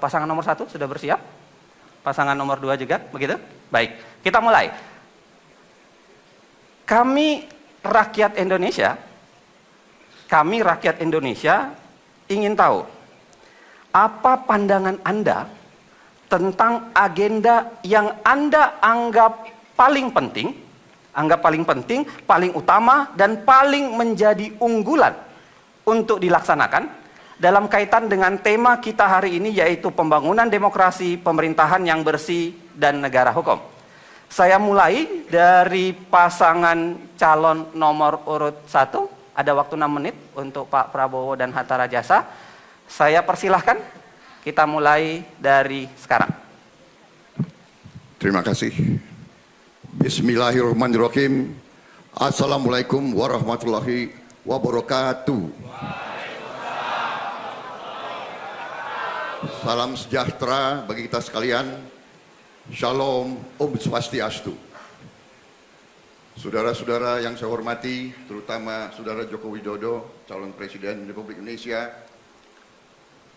Pasangan nomor 1 sudah bersiap? Pasangan nomor 2 juga, begitu? Baik, kita mulai. Kami rakyat Indonesia ingin tahu, apa pandangan Anda tentang agenda yang Anda anggap paling penting, paling utama, dan paling menjadi unggulan untuk dilaksanakan dalam kaitan dengan tema kita hari ini, yaitu pembangunan demokrasi, pemerintahan yang bersih, dan negara hukum. Saya mulai dari pasangan calon nomor urut 1. Ada waktu 6 menit untuk Pak Prabowo dan Hatta Rajasa. Saya persilahkan, kita mulai dari sekarang. Terima kasih. Bismillahirrahmanirrahim. Assalamualaikum warahmatullahi wabarakatuh. Salam sejahtera bagi kita sekalian. Shalom, Om Swastiastu. Saudara-saudara yang saya hormati, terutama Saudara Joko Widodo, calon Presiden Republik Indonesia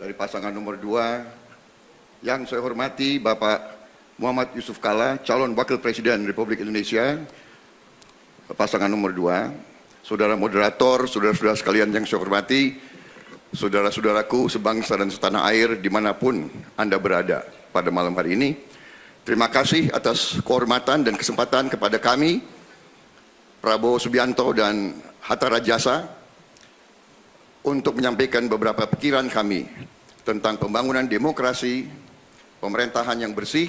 dari pasangan nomor 2. Yang saya hormati Bapak Muhammad Yusuf Kalla, calon Wakil Presiden Republik Indonesia, pasangan nomor 2. Saudara moderator, saudara-saudara sekalian yang saya hormati, saudara-saudaraku sebangsa dan setanah air dimanapun Anda berada pada malam hari ini. Terima kasih atas kehormatan dan kesempatan kepada kami, Prabowo Subianto dan Hatta Rajasa, untuk menyampaikan beberapa pikiran kami tentang pembangunan demokrasi, pemerintahan yang bersih,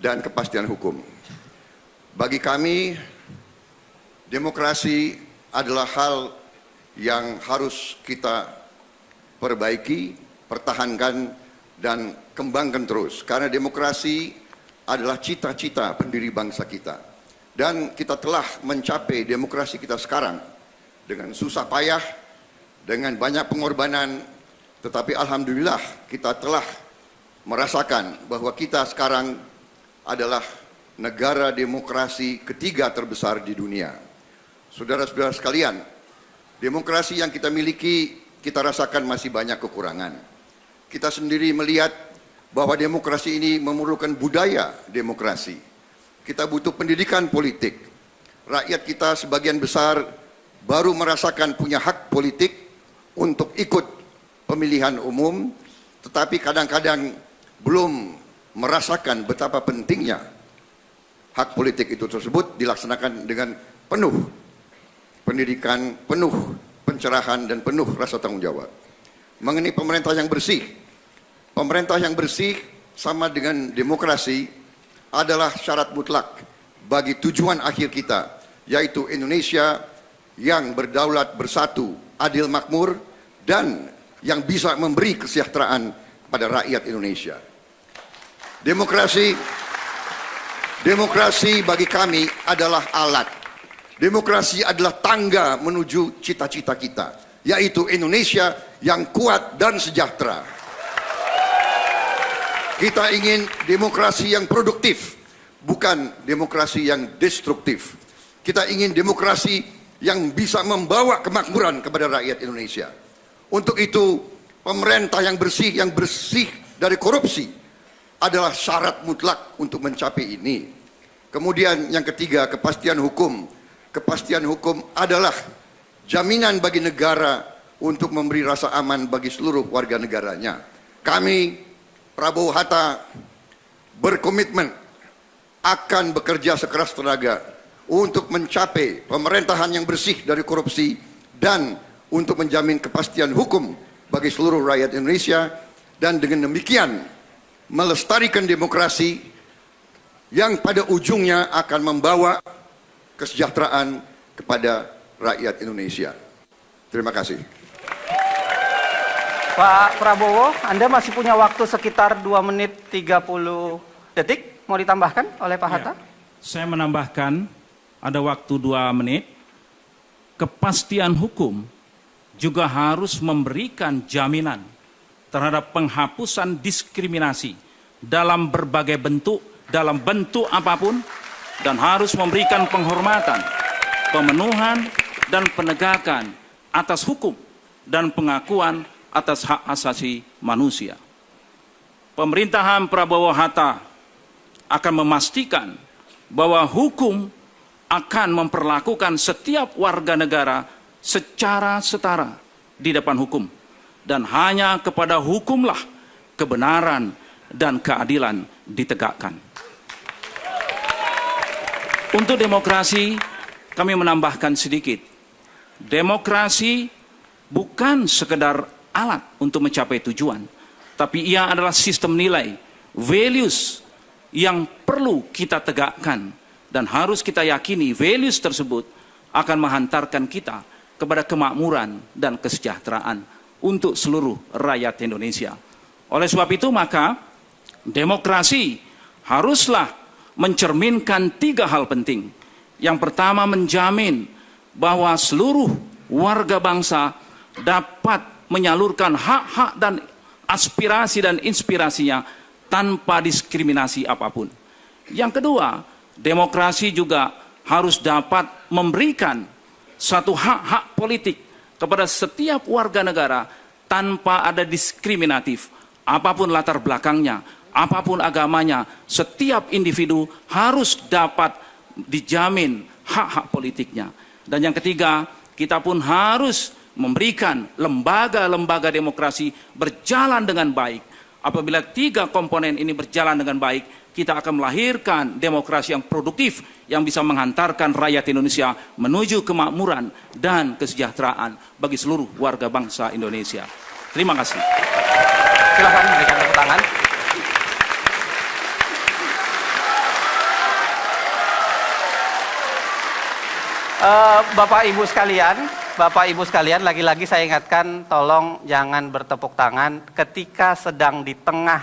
dan kepastian hukum. Bagi kami, demokrasi adalah hal yang harus kita perbaiki, pertahankan, dan kembangkan terus. Karena demokrasi adalah cita-cita pendiri bangsa kita. Dan kita telah mencapai demokrasi kita sekarang dengan susah payah, dengan banyak pengorbanan, tetapi alhamdulillah kita telah merasakan bahwa kita sekarang adalah negara demokrasi ketiga terbesar di dunia. Saudara-saudara sekalian, demokrasi yang kita miliki, kita rasakan masih banyak kekurangan. Kita sendiri melihat bahwa demokrasi ini memerlukan budaya demokrasi. Kita butuh pendidikan politik. Rakyat kita sebagian besar baru merasakan punya hak politik untuk ikut pemilihan umum, tetapi kadang-kadang belum merasakan betapa pentingnya hak politik itu tersebut dilaksanakan dengan penuh pendidikan, penuh pencerahan, dan penuh rasa tanggung jawab. Mengenai pemerintah yang bersih sama dengan demokrasi adalah syarat mutlak bagi tujuan akhir kita, yaitu Indonesia yang berdaulat, bersatu, adil, makmur, dan yang bisa memberi kesejahteraan pada rakyat Indonesia. Demokrasi bagi kami adalah alat. Demokrasi adalah tangga menuju cita-cita kita, yaitu Indonesia yang kuat dan sejahtera. Kita ingin demokrasi yang produktif, bukan demokrasi yang destruktif. Kita ingin demokrasi yang bisa membawa kemakmuran kepada rakyat Indonesia. Untuk itu, pemerintah yang bersih dari korupsi adalah syarat mutlak untuk mencapai ini. Kemudian yang ketiga, kepastian hukum. Kepastian hukum adalah jaminan bagi negara untuk memberi rasa aman bagi seluruh warga negaranya. Kami, Prabowo Hatta, berkomitmen akan bekerja sekeras tenaga untuk mencapai pemerintahan yang bersih dari korupsi dan untuk menjamin kepastian hukum bagi seluruh rakyat Indonesia, dan dengan demikian melestarikan demokrasi yang pada ujungnya akan membawa kesejahteraan kepada rakyat Indonesia. Terima kasih. Pak Prabowo, Anda masih punya waktu sekitar 2 menit 30 detik. Mau ditambahkan oleh Pak Hatta? Saya menambahkan, ada waktu 2 menit. Kepastian hukum juga harus memberikan jaminan terhadap penghapusan diskriminasi dalam berbagai bentuk, dalam bentuk apapun, dan harus memberikan penghormatan, pemenuhan, dan penegakan atas hukum dan pengakuan atas hak asasi manusia. pemerintahan Prabowo Hatta akan memastikan bahwa hukum akan memperlakukan setiap warga negara secara setara di depan hukum. Dan hanya kepada hukumlah kebenaran dan keadilan ditegakkan. Untuk demokrasi, kami menambahkan sedikit. Demokrasi bukan sekedar alat untuk mencapai tujuan, tapi ia adalah sistem nilai, values yang perlu kita tegakkan. Dan harus kita yakini values tersebut akan menghantarkan kita kepada kemakmuran dan kesejahteraan untuk seluruh rakyat Indonesia. Oleh sebab itu maka demokrasi haruslah mencerminkan 3 hal penting. Yang pertama, menjamin bahwa seluruh warga bangsa dapat menyalurkan hak-hak dan aspirasi dan inspirasinya tanpa diskriminasi apapun. Yang kedua, demokrasi juga harus dapat memberikan satu hak-hak politik kepada setiap warga negara tanpa ada diskriminatif. Apapun latar belakangnya, apapun agamanya, setiap individu harus dapat dijamin hak-hak politiknya. Dan yang ketiga, kita pun harus memberikan lembaga-lembaga demokrasi berjalan dengan baik. Apabila 3 komponen ini berjalan dengan baik, kita akan melahirkan demokrasi yang produktif yang bisa menghantarkan rakyat Indonesia menuju kemakmuran dan kesejahteraan bagi seluruh warga bangsa Indonesia. Terima kasih. Silakan berikan tepuk tangan. Bapak Ibu sekalian, lagi-lagi saya ingatkan, tolong jangan bertepuk tangan ketika sedang di tengah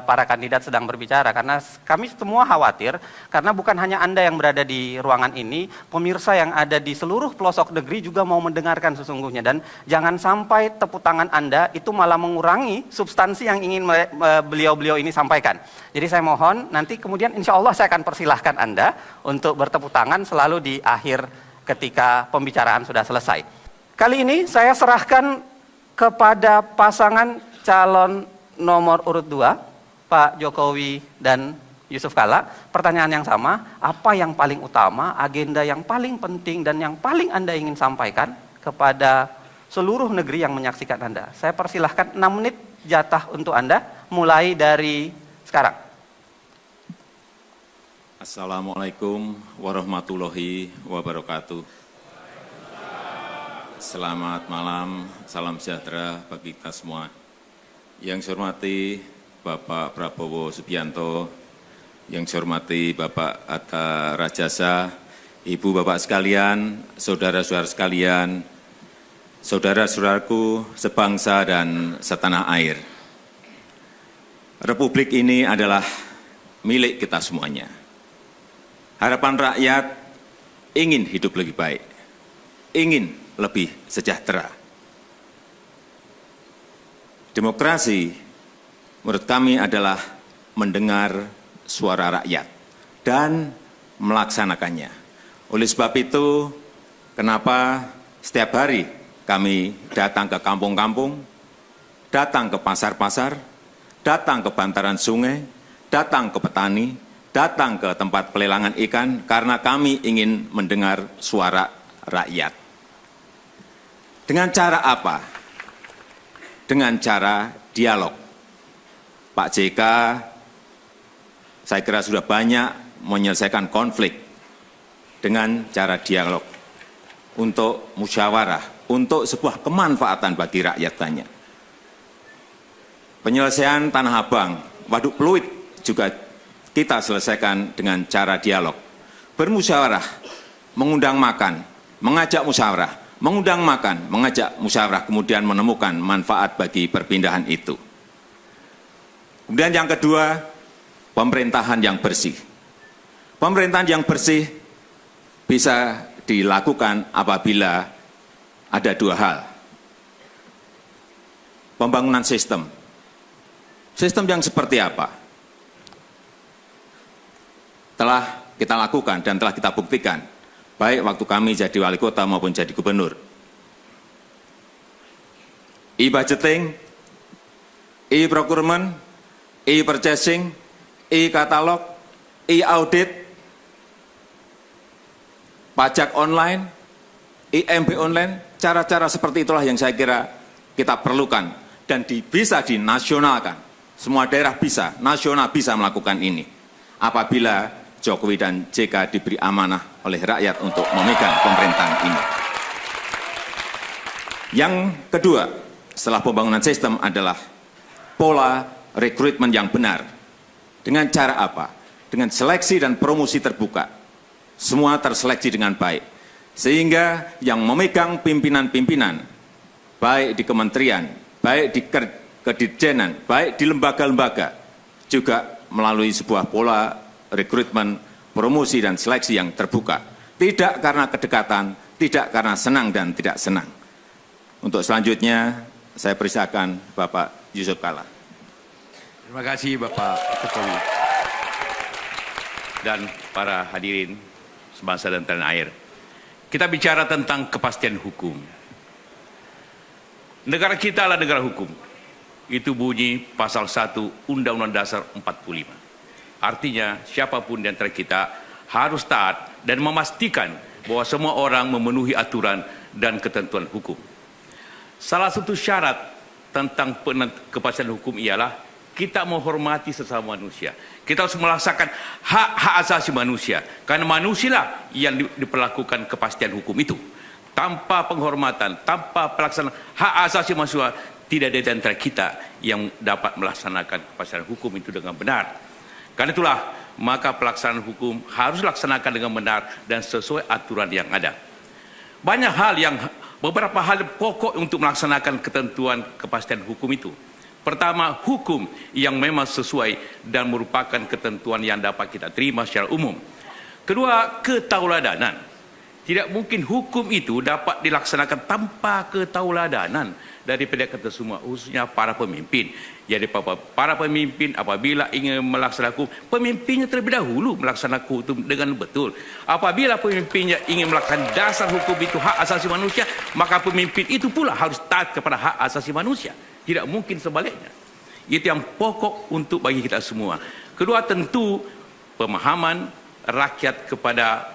para kandidat sedang berbicara, karena kami semua khawatir, karena bukan hanya Anda yang berada di ruangan ini, pemirsa yang ada di seluruh pelosok negeri juga mau mendengarkan sesungguhnya, dan jangan sampai tepuk tangan Anda itu malah mengurangi substansi yang ingin beliau-beliau ini sampaikan. Jadi saya mohon, nanti kemudian insya Allah saya akan persilahkan Anda untuk bertepuk tangan selalu di akhir ketika pembicaraan sudah selesai. Kali ini saya serahkan kepada pasangan calon nomor urut 2, Pak Jokowi dan Yusuf Kalla. Pertanyaan yang sama, apa yang paling utama, agenda yang paling penting dan yang paling Anda ingin sampaikan kepada seluruh negeri yang menyaksikan Anda? Saya persilahkan 6 menit jatah untuk Anda, mulai dari sekarang. Assalamualaikum warahmatullahi wabarakatuh. Selamat malam, salam sejahtera bagi kita semua. Yang saya hormati Bapak Prabowo Subianto, yang saya hormati Bapak Hatta Rajasa, Ibu Bapak sekalian, saudara-saudara sekalian, saudara-saudaraku sebangsa dan setanah air. Republik ini adalah milik kita semuanya. Harapan rakyat ingin hidup lebih baik, ingin lebih sejahtera. Demokrasi menurut kami adalah mendengar suara rakyat dan melaksanakannya. Oleh sebab itu, kenapa setiap hari kami datang ke kampung-kampung, datang ke pasar-pasar, datang ke bantaran sungai, datang ke petani, datang ke tempat pelelangan ikan, karena kami ingin mendengar suara rakyat. Dengan cara apa? Dengan cara dialog. Pak JK, saya kira sudah banyak menyelesaikan konflik dengan cara dialog, untuk musyawarah, untuk sebuah kemanfaatan bagi rakyat banyak. Penyelesaian Tanah Abang, Waduk Pluit juga kita selesaikan dengan cara dialog. Bermusyawarah, mengundang makan, mengajak musyawarah, mengundang makan, mengajak musyawarah, kemudian menemukan manfaat bagi perpindahan itu. Kemudian yang kedua, pemerintahan yang bersih. Pemerintahan yang bersih bisa dilakukan apabila ada 2 hal. Pembangunan sistem. Sistem yang seperti apa? Telah kita lakukan dan telah kita buktikan, baik waktu kami jadi wali kota maupun jadi gubernur. E-budgeting, e-procurement, e-purchasing, e-katalog, e-audit, pajak online, IMB online, cara-cara seperti itulah yang saya kira kita perlukan dan bisa dinasionalkan. Semua daerah bisa, nasional bisa melakukan ini. Apabila Jokowi dan JK diberi amanah oleh rakyat untuk memegang pemerintahan ini. Yang kedua, setelah pembangunan sistem adalah pola rekrutmen yang benar. Dengan cara apa? Dengan seleksi dan promosi terbuka. Semua terseleksi dengan baik. Sehingga yang memegang pimpinan-pimpinan, baik di kementerian, baik di kedirjenan, baik di lembaga-lembaga, juga melalui sebuah pola rekrutmen, promosi, dan seleksi yang terbuka. Tidak karena kedekatan, tidak karena senang dan tidak senang. Untuk selanjutnya, saya persilakan Bapak Yusuf Kalla. Terima kasih Bapak Jokowi dan para hadirin sebangsa dan tanah air. Kita bicara tentang kepastian hukum. Negara kita adalah negara hukum. Itu bunyi pasal 1 Undang-Undang Dasar 45. Artinya siapapun di antara kita harus taat dan memastikan bahwa semua orang memenuhi aturan dan ketentuan hukum. Salah satu syarat tentang kepastian hukum ialah kita menghormati sesama manusia. Kita harus melaksanakan hak-hak asasi manusia. Karena manusialah yang diperlakukan kepastian hukum itu. Tanpa penghormatan, tanpa pelaksanaan hak asasi manusia, tidak ada di antara kita yang dapat melaksanakan kepastian hukum itu dengan benar. Karena itulah, maka pelaksanaan hukum harus dilaksanakan dengan benar dan sesuai aturan yang ada. Beberapa hal pokok untuk melaksanakan ketentuan kepastian hukum itu. Pertama, hukum yang memang sesuai dan merupakan ketentuan yang dapat kita terima secara umum. Kedua, ketauladanan. Tidak mungkin hukum itu dapat dilaksanakan tanpa ketauladanan daripada kita semua, khususnya para pemimpin. Jadi para pemimpin apabila ingin melaksanakan hukum, pemimpinnya terlebih dahulu melaksanakan hukum dengan betul. Apabila pemimpinnya ingin melaksanakan dasar hukum itu hak asasi manusia, maka pemimpin itu pula harus taat kepada hak asasi manusia. Tidak mungkin sebaliknya. Itu yang pokok untuk bagi kita semua. Kedua, tentu pemahaman rakyat kepada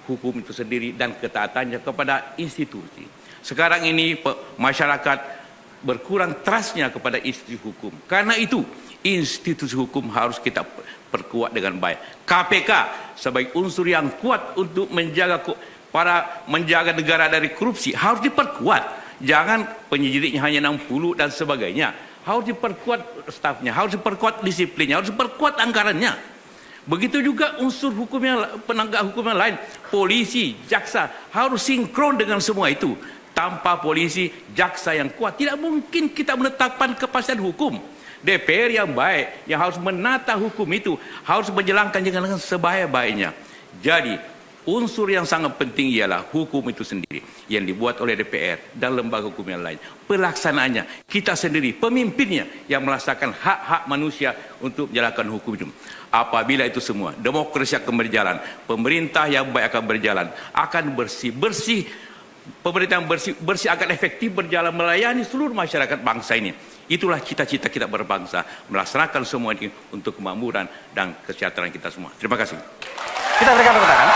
hukum itu sendiri dan ketaatannya kepada institusi. Sekarang ini masyarakat berkurang trustnya kepada institusi hukum. Karena itu institusi hukum harus kita perkuat dengan baik. KPK sebagai unsur yang kuat untuk menjaga negara dari korupsi harus diperkuat. Jangan penyidiknya hanya 60 dan sebagainya. Harus diperkuat stafnya, harus diperkuat disiplinnya, harus diperkuat anggarannya. Begitu juga unsur hukumnya, penegak hukum yang lain, polisi, jaksa, harus sinkron dengan semua itu. Tanpa polisi, jaksa yang kuat, tidak mungkin kita menetapkan kepastian hukum. DPR yang baik, yang harus menata hukum itu, harus menjalankan dengan sebaik-baiknya. Jadi, unsur yang sangat penting ialah hukum itu sendiri yang dibuat oleh DPR dan lembaga hukum yang lain. Pelaksanaannya, kita sendiri, pemimpinnya yang melaksanakan hak-hak manusia untuk menjalankan hukum itu. Apabila itu semua, demokrasi akan berjalan, pemerintah yang baik akan berjalan, akan bersih-bersih, pemerintah yang bersih akan efektif berjalan melayani seluruh masyarakat bangsa ini. Itulah cita-cita kita berbangsa, melaksanakan semua ini untuk kemakmuran dan kesejahteraan kita semua. Terima kasih. Kita berikan tepuk tangan.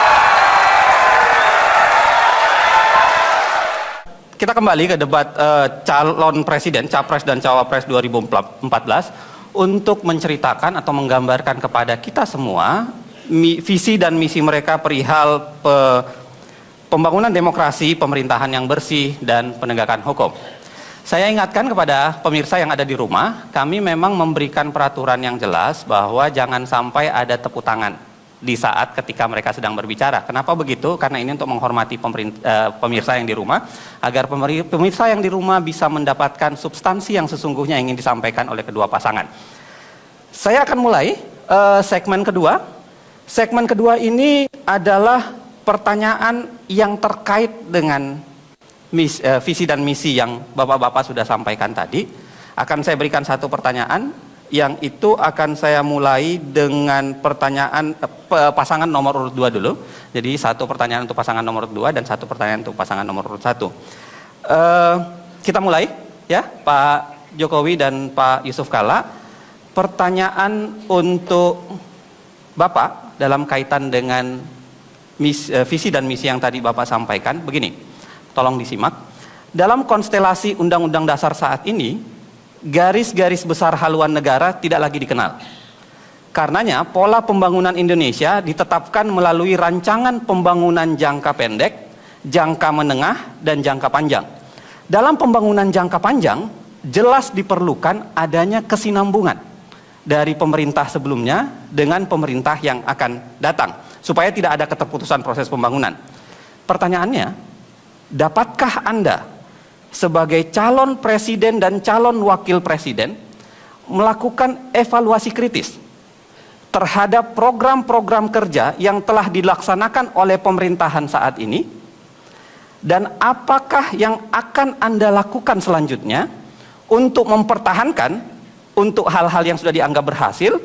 Kita kembali ke debat calon presiden, capres dan cawapres 2014 untuk menceritakan atau menggambarkan kepada kita semua visi dan misi mereka perihal pembangunan demokrasi, pemerintahan yang bersih, dan penegakan hukum. Saya ingatkan kepada pemirsa yang ada di rumah, kami memang memberikan peraturan yang jelas bahwa jangan sampai ada tepuk tangan di saat ketika mereka sedang berbicara. Kenapa begitu? Karena ini untuk menghormati pemirsa yang di rumah, agar pemirsa yang di rumah bisa mendapatkan substansi yang sesungguhnya ingin disampaikan oleh kedua pasangan. Saya akan mulai segmen kedua. Segmen kedua ini adalah pertanyaan yang terkait dengan visi dan misi yang Bapak-Bapak sudah sampaikan tadi. Akan saya berikan satu pertanyaan, yang itu akan saya mulai dengan pertanyaan pasangan nomor urut 2 dulu. Jadi satu pertanyaan untuk pasangan nomor urut 2 dan satu pertanyaan untuk pasangan nomor urut 1. Kita mulai ya, Pak Jokowi dan Pak Yusuf Kalla. pertanyaan untuk Bapak dalam kaitan dengan visi dan misi yang tadi Bapak sampaikan. Begini, tolong disimak. Dalam konstelasi Undang-Undang Dasar saat ini, garis-garis besar haluan negara tidak lagi dikenal. Karenanya, pola pembangunan Indonesia ditetapkan melalui rancangan pembangunan jangka pendek, jangka menengah, dan jangka panjang. Dalam pembangunan jangka panjang, jelas diperlukan adanya kesinambungan dari pemerintah sebelumnya dengan pemerintah yang akan datang, supaya tidak ada keterputusan proses pembangunan. Pertanyaannya, dapatkah Anda sebagai calon presiden dan calon wakil presiden melakukan evaluasi kritis terhadap program-program kerja yang telah dilaksanakan oleh pemerintahan saat ini, dan apakah yang akan Anda lakukan selanjutnya untuk mempertahankan untuk hal-hal yang sudah dianggap berhasil,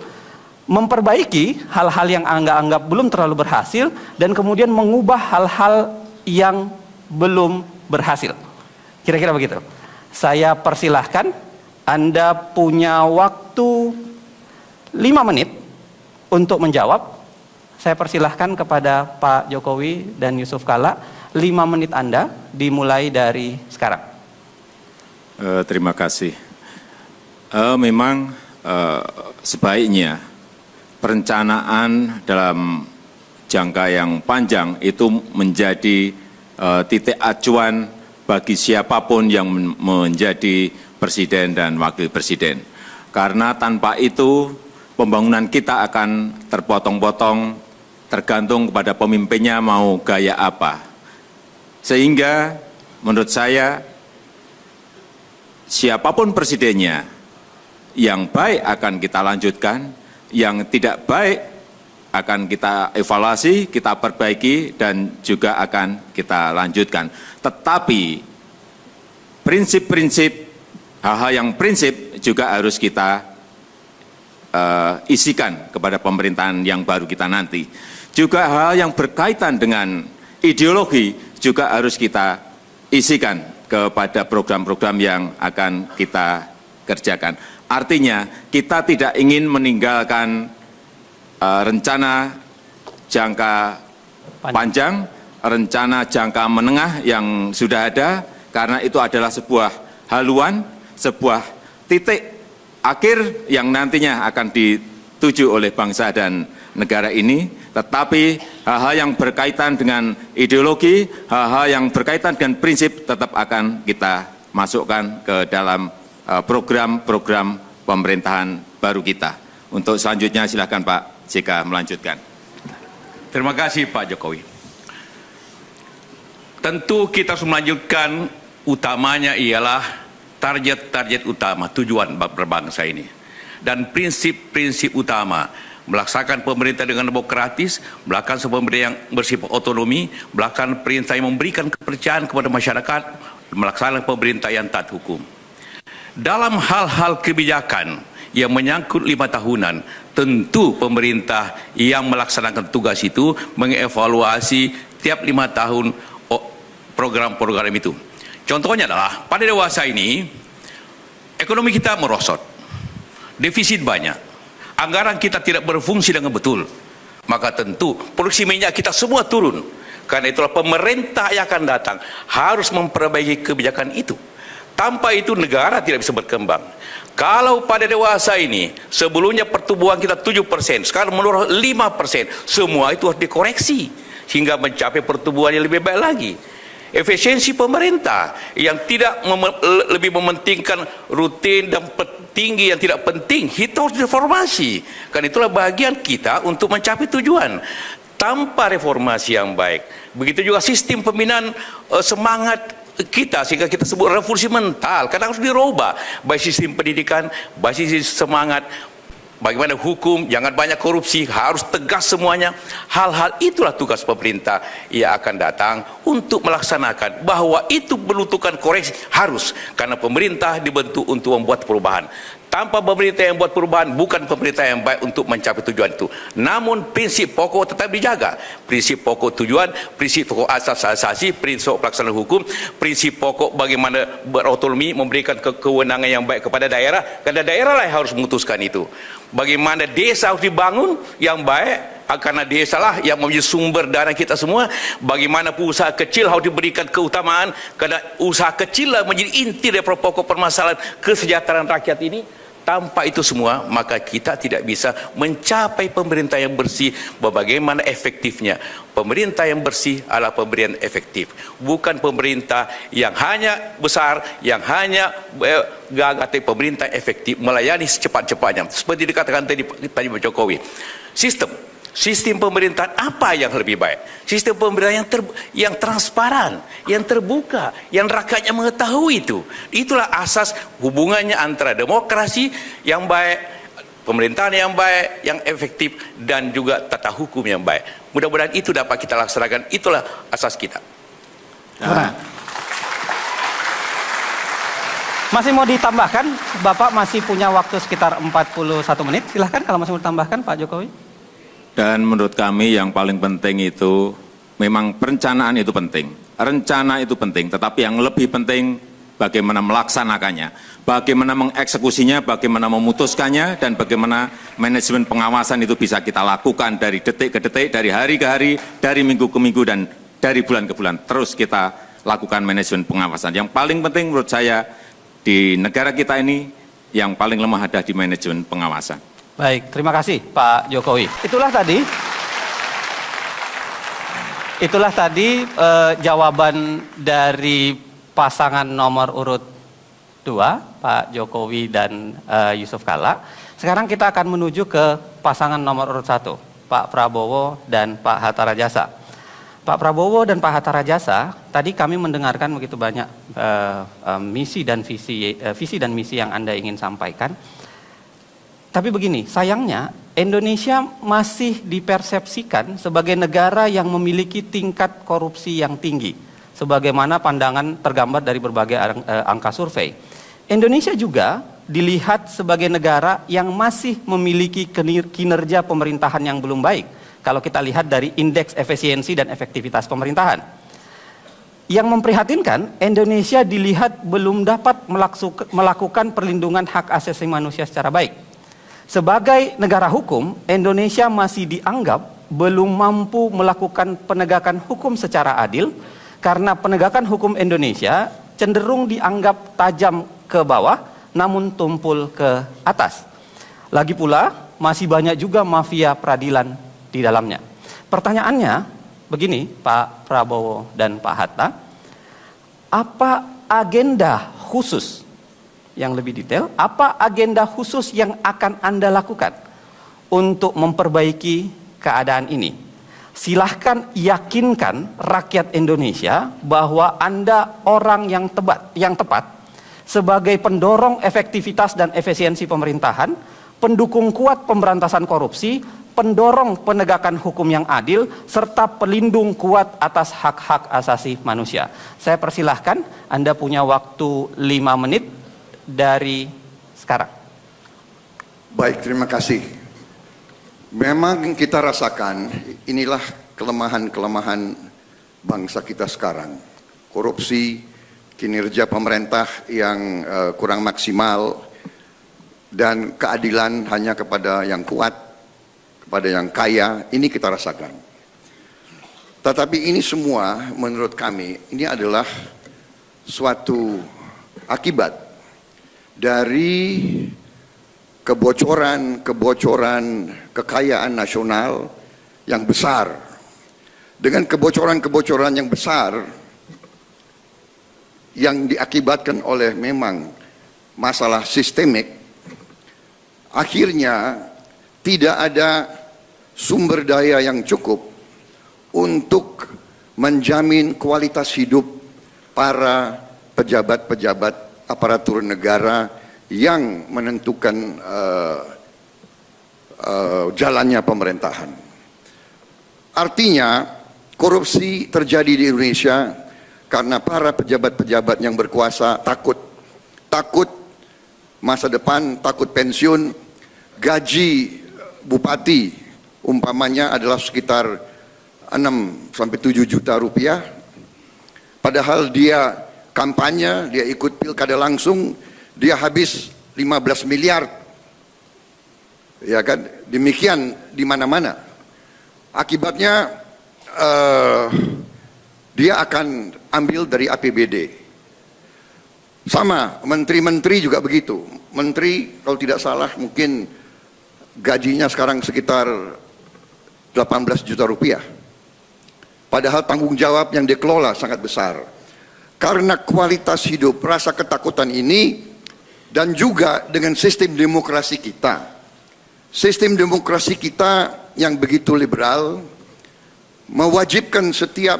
memperbaiki hal-hal yang Anda anggap belum terlalu berhasil, dan kemudian mengubah hal-hal yang belum berhasil. Kira-kira begitu. Saya persilahkan, Anda punya waktu 5 menit untuk menjawab. Saya persilahkan kepada Pak Jokowi dan Yusuf Kalla, 5 menit Anda dimulai dari sekarang. Terima kasih. Memang sebaiknya perencanaan dalam jangka yang panjang itu menjadi titik acuan bagi siapapun yang menjadi presiden dan wakil presiden. Karena tanpa itu pembangunan kita akan terpotong-potong tergantung kepada pemimpinnya mau gaya apa. Sehingga menurut saya siapapun presidennya, yang baik akan kita lanjutkan, yang tidak baik akan kita evaluasi, kita perbaiki, dan juga akan kita lanjutkan. Tetapi prinsip-prinsip, hal-hal yang prinsip juga harus kita isikan kepada pemerintahan yang baru kita nanti. Juga hal yang berkaitan dengan ideologi juga harus kita isikan kepada program-program yang akan kita kerjakan. Artinya kita tidak ingin meninggalkan rencana jangka panjang, rencana jangka menengah yang sudah ada, karena itu adalah sebuah haluan, sebuah titik akhir yang nantinya akan dituju oleh bangsa dan negara ini. Tetapi hal-hal yang berkaitan dengan ideologi, hal-hal yang berkaitan dengan prinsip tetap akan kita masukkan ke dalam program-program pemerintahan baru kita. Untuk selanjutnya silakan Pak JK melanjutkan. Terima kasih Pak Jokowi. Tentu kita harus melanjutkan, utamanya ialah target-target utama, tujuan berbangsa ini. Dan prinsip-prinsip utama, melaksanakan pemerintah dengan demokratis, melaksanakan pemerintah yang bersifat otonomi, melaksanakan perintah yang memberikan kepercayaan kepada masyarakat, melaksanakan pemerintah yang taat hukum. Dalam hal-hal kebijakan yang menyangkut 5 tahunan, tentu pemerintah yang melaksanakan tugas itu mengevaluasi tiap 5 tahun program-program itu. Contohnya adalah pada dewasa ini ekonomi kita merosot, defisit banyak, anggaran kita tidak berfungsi dengan betul, maka tentu produksi minyak kita semua turun. Karena itulah pemerintah yang akan datang harus memperbaiki kebijakan itu. Tanpa itu negara tidak bisa berkembang. Kalau pada dewasa ini sebelumnya pertumbuhan kita 7%, sekarang menurun 5%, semua itu harus dikoreksi sehingga mencapai pertumbuhan yang lebih baik lagi. Efisiensi pemerintah yang tidak lebih mementingkan rutin dan tinggi yang tidak penting, itu harus reformasi. Karena itulah bagian kita untuk mencapai tujuan. Tanpa reformasi yang baik, begitu juga sistem pembinaan semangat kita, sehingga kita sebut revolusi mental, kadang harus dirubah. Baik sistem pendidikan, baik sistem semangat, bagaimana hukum, jangan banyak korupsi, harus tegas semuanya. Hal-hal itulah tugas pemerintah yang akan datang untuk melaksanakan, bahwa itu membutuhkan koreksi, harus, karena pemerintah dibentuk untuk membuat perubahan. Tanpa pemerintah yang buat perubahan, bukan pemerintah yang baik untuk mencapai tujuan itu. Namun prinsip pokok tetap dijaga. Prinsip pokok tujuan, prinsip pokok asas-asasi, prinsip pelaksanaan hukum, prinsip pokok bagaimana berotonomi, memberikan kewenangan yang baik kepada daerah, karena daerah lah yang harus memutuskan itu. Bagaimana desa harus dibangun yang baik, karena desa lah yang menjadi sumber dana kita semua. Bagaimana usaha kecil harus diberikan keutamaan, karena usaha kecil lah menjadi inti dari pokok permasalahan kesejahteraan rakyat ini. Tanpa itu semua, maka kita tidak bisa mencapai pemerintah yang bersih. Bagaimana efektifnya? Pemerintah yang bersih adalah pemberian efektif. Bukan pemerintah yang hanya besar, yang hanya gagah, pemerintah efektif, melayani secepat-cepatnya. Seperti dikatakan tadi Pak Jokowi. Sistem pemerintahan apa yang lebih baik? Sistem pemerintahan yang transparan, yang terbuka, yang rakyatnya mengetahui itu. Itulah asas hubungannya antara demokrasi yang baik, pemerintahan yang baik, yang efektif, dan juga tata hukum yang baik. Mudah-mudahan itu dapat kita laksanakan. Itulah asas kita. Masih mau ditambahkan? Bapak masih punya waktu sekitar 41 menit. Silahkan kalau masih mau ditambahkan, Pak Jokowi. Dan menurut kami yang paling penting itu memang perencanaan itu penting. Rencana itu penting, tetapi yang lebih penting bagaimana melaksanakannya, bagaimana mengeksekusinya, bagaimana memutuskannya, dan bagaimana manajemen pengawasan itu bisa kita lakukan dari detik ke detik, dari hari ke hari, dari minggu ke minggu, dan dari bulan ke bulan. Terus kita lakukan manajemen pengawasan. Yang paling penting menurut saya di negara kita ini, yang paling lemah ada di manajemen pengawasan. Baik, terima kasih Pak Jokowi. Itulah tadi jawaban dari pasangan nomor urut 2, Pak Jokowi dan Yusuf Kalla. Sekarang kita akan menuju ke pasangan nomor urut 1, Pak Prabowo dan Pak Hatta Rajasa. Pak Prabowo dan Pak Hatta Rajasa, tadi kami mendengarkan begitu banyak visi dan misi yang Anda ingin sampaikan. Tapi begini, sayangnya Indonesia masih dipersepsikan sebagai negara yang memiliki tingkat korupsi yang tinggi. Sebagaimana pandangan tergambar dari berbagai angka survei. Indonesia juga dilihat sebagai negara yang masih memiliki kinerja pemerintahan yang belum baik. Kalau kita lihat dari indeks efisiensi dan efektivitas pemerintahan. Yang memprihatinkan, Indonesia dilihat belum dapat melakukan perlindungan hak asasi manusia secara baik. Sebagai negara hukum, Indonesia masih dianggap belum mampu melakukan penegakan hukum secara adil karena penegakan hukum Indonesia cenderung dianggap tajam ke bawah namun tumpul ke atas. Lagi pula, masih banyak juga mafia peradilan di dalamnya. Pertanyaannya begini, Pak Prabowo dan Pak Hatta, apa agenda khusus yang lebih detail, apa agenda khusus yang akan Anda lakukan untuk memperbaiki keadaan ini? Silahkan yakinkan rakyat Indonesia bahwa Anda orang yang tepat sebagai pendorong efektivitas dan efisiensi pemerintahan, pendukung kuat pemberantasan korupsi, pendorong penegakan hukum yang adil, serta pelindung kuat atas hak-hak asasi manusia. Saya persilahkan, Anda punya waktu 5 menit dari sekarang. Baik, terima kasih. Memang kita rasakan inilah kelemahan-kelemahan bangsa kita sekarang. Korupsi, kinerja pemerintah yang kurang maksimal, dan keadilan hanya kepada yang kuat, kepada yang kaya, ini kita rasakan. Tetapi ini semua menurut kami, ini adalah suatu akibat dari kebocoran kekayaan nasional yang besar. Dengan kebocoran yang besar yang diakibatkan oleh memang masalah sistemik, akhirnya tidak ada sumber daya yang cukup untuk menjamin kualitas hidup para pejabat-pejabat aparatur negara yang menentukan jalannya pemerintahan. Artinya korupsi terjadi di Indonesia karena para pejabat-pejabat yang berkuasa takut masa depan, takut pensiun, gaji bupati umpamanya adalah sekitar 6 sampai 7 juta rupiah. Padahal dia kampanye, dia ikut pilkada langsung, dia habis 15 miliar. Ya kan? Demikian di mana-mana. Akibatnya dia akan ambil dari APBD. Sama, menteri-menteri juga begitu. Menteri kalau tidak salah mungkin gajinya sekarang sekitar 18 juta rupiah. Padahal tanggung jawab yang dikelola sangat besar. Karena kualitas hidup, rasa ketakutan ini, dan juga dengan sistem demokrasi kita. Sistem demokrasi kita yang begitu liberal, mewajibkan setiap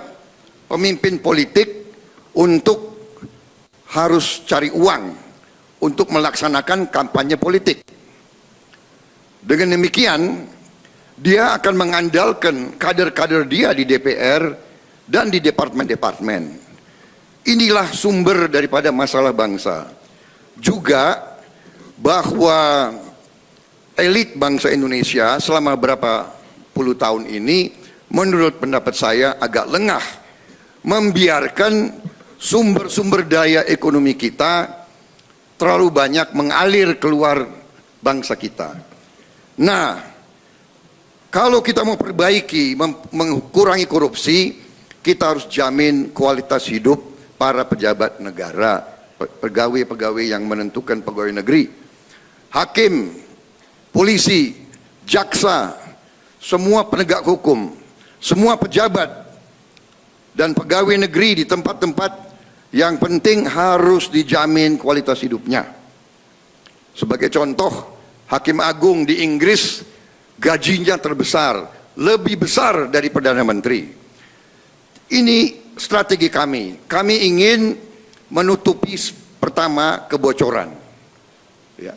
pemimpin politik untuk harus cari uang untuk melaksanakan kampanye politik. Dengan demikian, dia akan mengandalkan kader-kader dia di DPR dan di departemen-departemen. Inilah sumber daripada masalah bangsa. Juga bahwa elit bangsa Indonesia selama berapa puluh tahun ini, menurut pendapat saya agak lengah membiarkan sumber-sumber daya ekonomi kita terlalu banyak mengalir keluar bangsa kita. Nah, kalau kita mau perbaiki, mengurangi korupsi, kita harus jamin kualitas hidup para pejabat negara, pegawai-pegawai yang menentukan pegawai negeri, hakim, polisi, jaksa, semua penegak hukum, semua pejabat dan pegawai negeri di tempat-tempat yang penting harus dijamin kualitas hidupnya. Sebagai contoh, Hakim Agung di Inggris gajinya terbesar, lebih besar dari Perdana Menteri. Ini strategi kami. Kami ingin menutupi pertama kebocoran. Ya.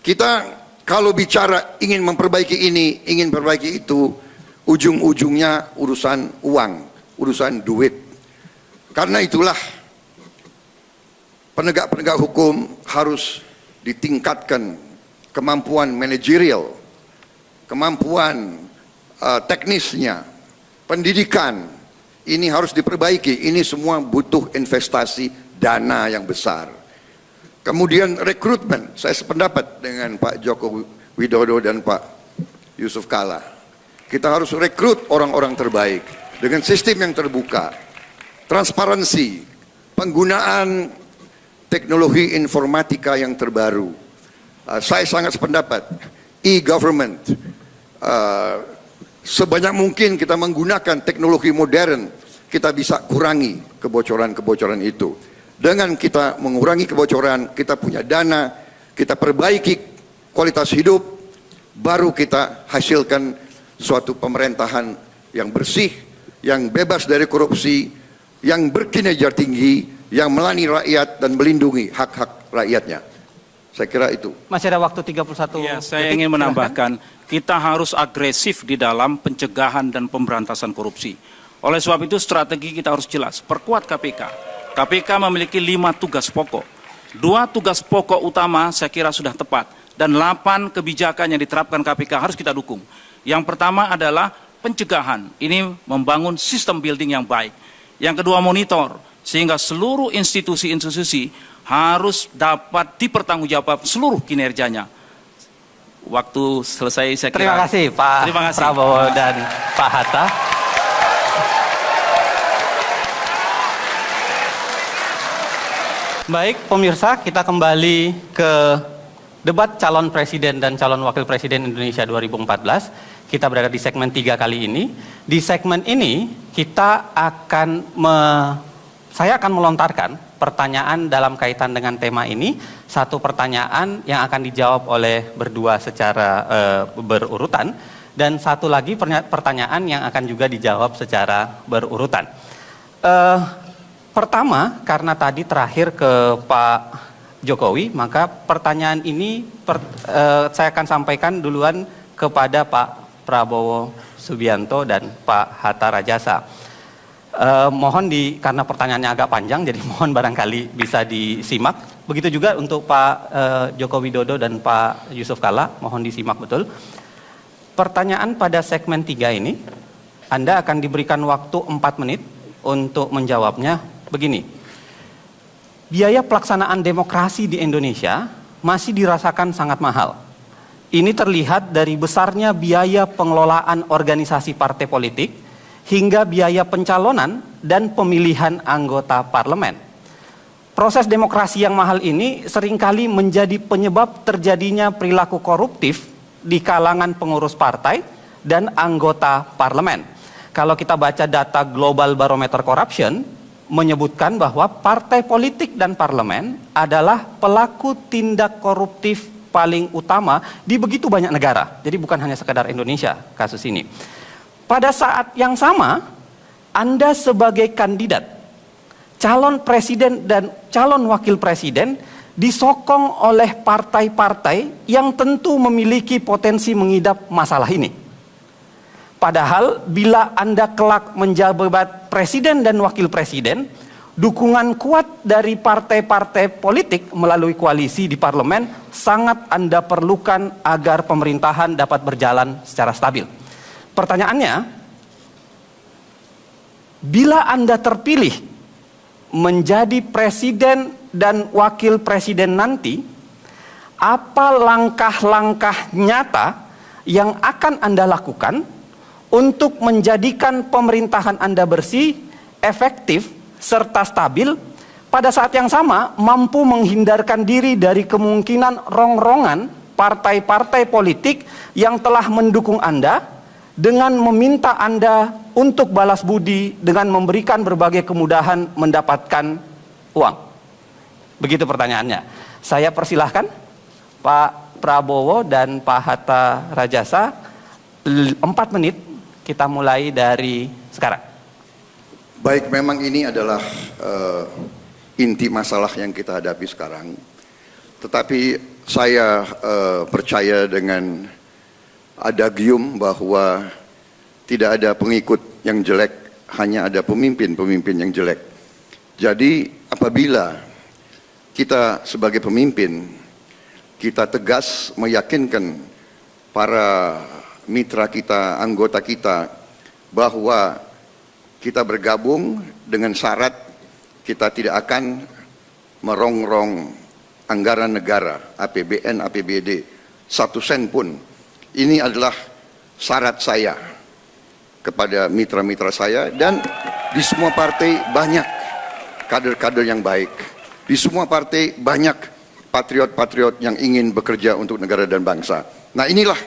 Kita kalau bicara ingin memperbaiki ini, ingin perbaiki itu, ujung-ujungnya urusan uang, urusan duit. Karena itulah penegak-penegak hukum harus ditingkatkan kemampuan manajerial, kemampuan teknisnya, pendidikan, ini harus diperbaiki. Ini semua butuh investasi dana yang besar. Kemudian rekrutmen, saya sependapat dengan Pak Joko Widodo dan Pak Yusuf Kala. Kita harus rekrut orang-orang terbaik dengan sistem yang terbuka, transparansi, penggunaan teknologi informatika yang terbaru. Saya sangat sependapat, e-government, sebanyak mungkin kita menggunakan teknologi modern, kita bisa kurangi kebocoran-kebocoran itu. Dengan kita mengurangi kebocoran, kita punya dana, kita perbaiki kualitas hidup, baru kita hasilkan suatu pemerintahan yang bersih, yang bebas dari korupsi, yang berkinerja tinggi, yang melayani rakyat dan melindungi hak-hak rakyatnya. Saya kira itu. Masih ada waktu 31 ya, saya ingin menambahkan, kita harus agresif di dalam pencegahan dan pemberantasan korupsi. Oleh sebab itu strategi kita harus jelas, perkuat KPK. KPK memiliki 5 tugas pokok. 2 tugas pokok utama saya kira sudah tepat, dan 8 kebijakan yang diterapkan KPK harus kita dukung. Yang pertama adalah pencegahan, ini membangun sistem building yang baik. Yang kedua monitor, sehingga seluruh institusi-institusi harus dapat dipertanggungjawabkan seluruh kinerjanya. Waktu selesai saya kira. Terima kasih Pak Prabowo dan Pak Hatta. Baik pemirsa, kita kembali ke debat calon presiden dan calon wakil presiden Indonesia 2014. Kita berada di segmen 3 kali ini. Di segmen ini kita saya akan melontarkan pertanyaan dalam kaitan dengan tema ini. Satu pertanyaan yang akan dijawab oleh berdua secara berurutan, dan satu lagi pertanyaan yang akan juga dijawab secara berurutan. Pertama, karena tadi terakhir ke Pak Jokowi, maka pertanyaan ini saya akan sampaikan duluan kepada Pak Prabowo Subianto dan Pak Hatta Rajasa. Karena pertanyaannya agak panjang, jadi mohon barangkali bisa disimak. Begitu juga untuk Pak Joko Widodo dan Pak Yusuf Kalla, mohon disimak betul. Pertanyaan pada segmen 3 ini, Anda akan diberikan waktu 4 menit untuk menjawabnya. Begini, biaya pelaksanaan demokrasi di Indonesia masih dirasakan sangat mahal. Ini terlihat dari besarnya biaya pengelolaan organisasi partai politik, hingga biaya pencalonan dan pemilihan anggota parlemen. Proses demokrasi yang mahal ini seringkali menjadi penyebab terjadinya perilaku koruptif di kalangan pengurus partai dan anggota parlemen. Kalau kita baca data Global Barometer Corruption, menyebutkan bahwa partai politik dan parlemen adalah pelaku tindak koruptif paling utama di begitu banyak negara. Jadi bukan hanya sekadar Indonesia kasus ini. Pada saat yang sama, Anda sebagai kandidat, calon presiden dan calon wakil presiden disokong oleh partai-partai yang tentu memiliki potensi mengidap masalah ini. Padahal bila Anda kelak menjabat presiden dan wakil presiden, dukungan kuat dari partai-partai politik melalui koalisi di parlemen sangat Anda perlukan agar pemerintahan dapat berjalan secara stabil. Pertanyaannya, bila Anda terpilih menjadi presiden dan wakil presiden nanti, apa langkah-langkah nyata yang akan Anda lakukan untuk menjadikan pemerintahan Anda bersih, efektif, serta stabil, pada saat yang sama mampu menghindarkan diri dari kemungkinan rong-rongan partai-partai politik yang telah mendukung Anda dengan meminta Anda untuk balas budi dengan memberikan berbagai kemudahan mendapatkan uang? Begitu pertanyaannya. Saya persilahkan Pak Prabowo dan Pak Hatta Rajasa, 4 menit, kita mulai dari sekarang. Baik, memang ini adalah inti masalah yang kita hadapi sekarang. Tetapi saya percaya dengan adagium bahwa tidak ada pengikut yang jelek, hanya ada pemimpin-pemimpin yang jelek. Jadi apabila kita sebagai pemimpin, kita tegas meyakinkan para mitra kita, anggota kita, bahwa kita bergabung dengan syarat kita tidak akan merongrong anggaran negara, APBN, APBD, 1 sen pun. Ini adalah syarat saya kepada mitra-mitra saya, dan di semua partai banyak kader-kader yang baik. Di semua partai banyak patriot-patriot yang ingin bekerja untuk negara dan bangsa. Nah, inilah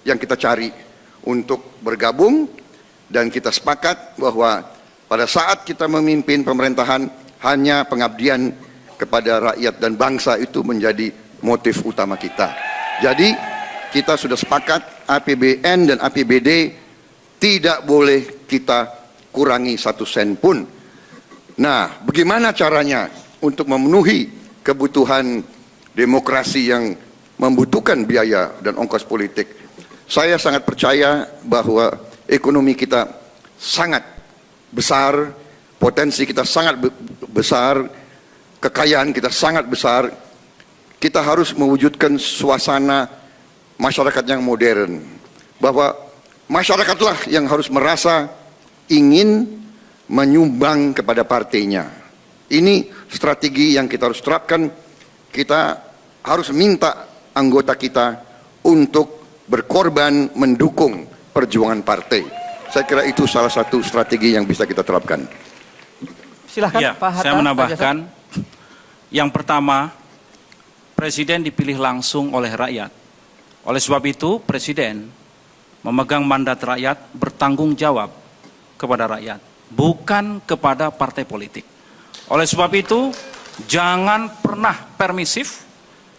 yang kita cari untuk bergabung, dan kita sepakat bahwa pada saat kita memimpin pemerintahan, hanya pengabdian kepada rakyat dan bangsa itu menjadi motif utama kita. Jadi kita sudah sepakat APBN dan APBD tidak boleh kita kurangi 1 sen pun. Nah, bagaimana caranya untuk memenuhi kebutuhan demokrasi yang membutuhkan biaya dan ongkos politik? Saya sangat percaya bahwa ekonomi kita sangat besar, potensi kita sangat besar, kekayaan kita sangat besar. Kita harus mewujudkan suasana masyarakat yang modern, bahwa masyarakatlah yang harus merasa ingin menyumbang kepada partainya. Ini strategi yang kita harus terapkan. Kita harus minta anggota kita untuk berkorban mendukung perjuangan partai. Saya kira itu salah satu strategi yang bisa kita terapkan. Silahkan Ya, Pak Hatta. saya menambahkan, yang pertama, presiden dipilih langsung oleh rakyat. Oleh sebab itu, presiden memegang mandat rakyat, bertanggung jawab kepada rakyat, bukan kepada partai politik. Oleh sebab itu, jangan pernah permisif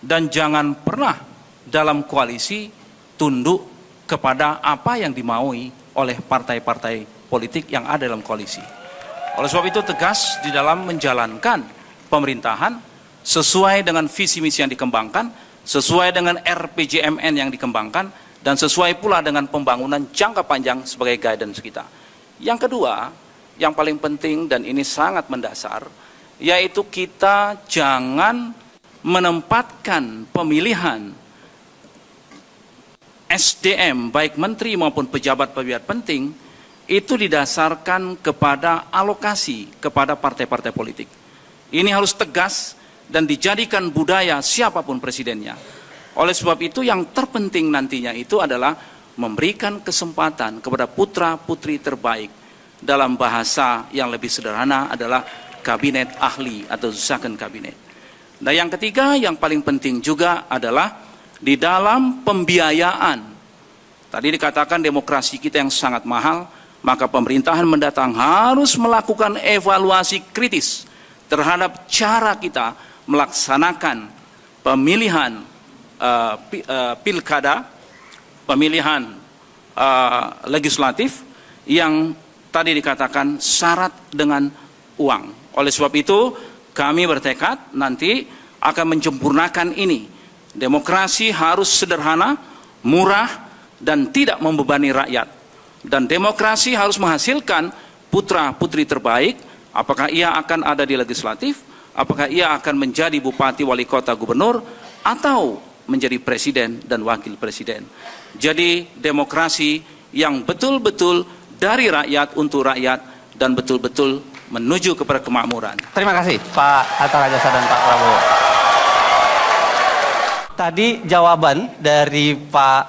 dan jangan pernah dalam koalisi tunduk kepada apa yang dimaui oleh partai-partai politik yang ada dalam koalisi. Oleh sebab itu, tegas di dalam menjalankan pemerintahan sesuai dengan visi misi yang dikembangkan, sesuai dengan RPJMN yang dikembangkan, dan sesuai pula dengan pembangunan jangka panjang sebagai guidance kita. Yang kedua, yang paling penting dan ini sangat mendasar, yaitu kita jangan menempatkan pemilihan SDM, baik menteri maupun pejabat-pejabat penting, itu didasarkan kepada alokasi kepada partai-partai politik. Ini harus tegas dan dijadikan budaya siapapun presidennya. Oleh sebab itu yang terpenting nantinya itu adalah memberikan kesempatan kepada putra-putri terbaik. Dalam bahasa yang lebih sederhana adalah kabinet ahli atau second kabinet. Nah yang ketiga yang paling penting juga adalah di dalam pembiayaan. Tadi dikatakan demokrasi kita yang sangat mahal, maka pemerintahan mendatang harus melakukan evaluasi kritis terhadap cara kita melaksanakan pemilihan pilkada, pemilihan legislatif yang tadi dikatakan syarat dengan uang. Oleh sebab itu kami bertekad nanti akan menyempurnakan ini. Demokrasi harus sederhana, murah, dan tidak membebani rakyat. Dan demokrasi harus menghasilkan putra-putri terbaik, apakah ia akan ada di legislatif, apakah ia akan menjadi bupati, wali kota, gubernur, atau menjadi presiden dan wakil presiden. Jadi demokrasi yang betul-betul dari rakyat untuk rakyat dan betul-betul menuju kepada kemakmuran. Terima kasih Pak Hatta Rajasa dan Pak Prabowo. Tadi jawaban dari Pak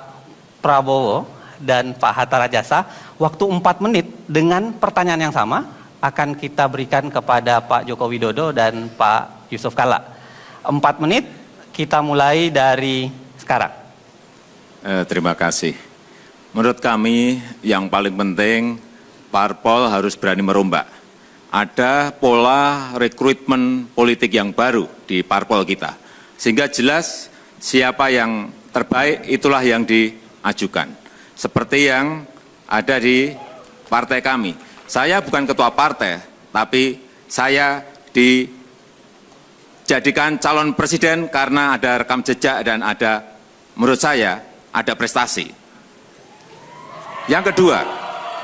Prabowo dan Pak Hatta Rajasa, waktu 4 menit dengan pertanyaan yang sama akan kita berikan kepada Pak Joko Widodo dan Pak Yusuf Kalla. 4 menit, kita mulai dari sekarang. Terima kasih. Menurut kami yang paling penting parpol harus berani merombak. Ada pola rekrutmen politik yang baru di parpol kita. Sehingga jelas siapa yang terbaik itulah yang diajukan. Seperti yang ada di partai kami. Saya bukan ketua partai, tapi saya dijadikan calon presiden karena ada rekam jejak dan ada, menurut saya, ada prestasi. Yang kedua,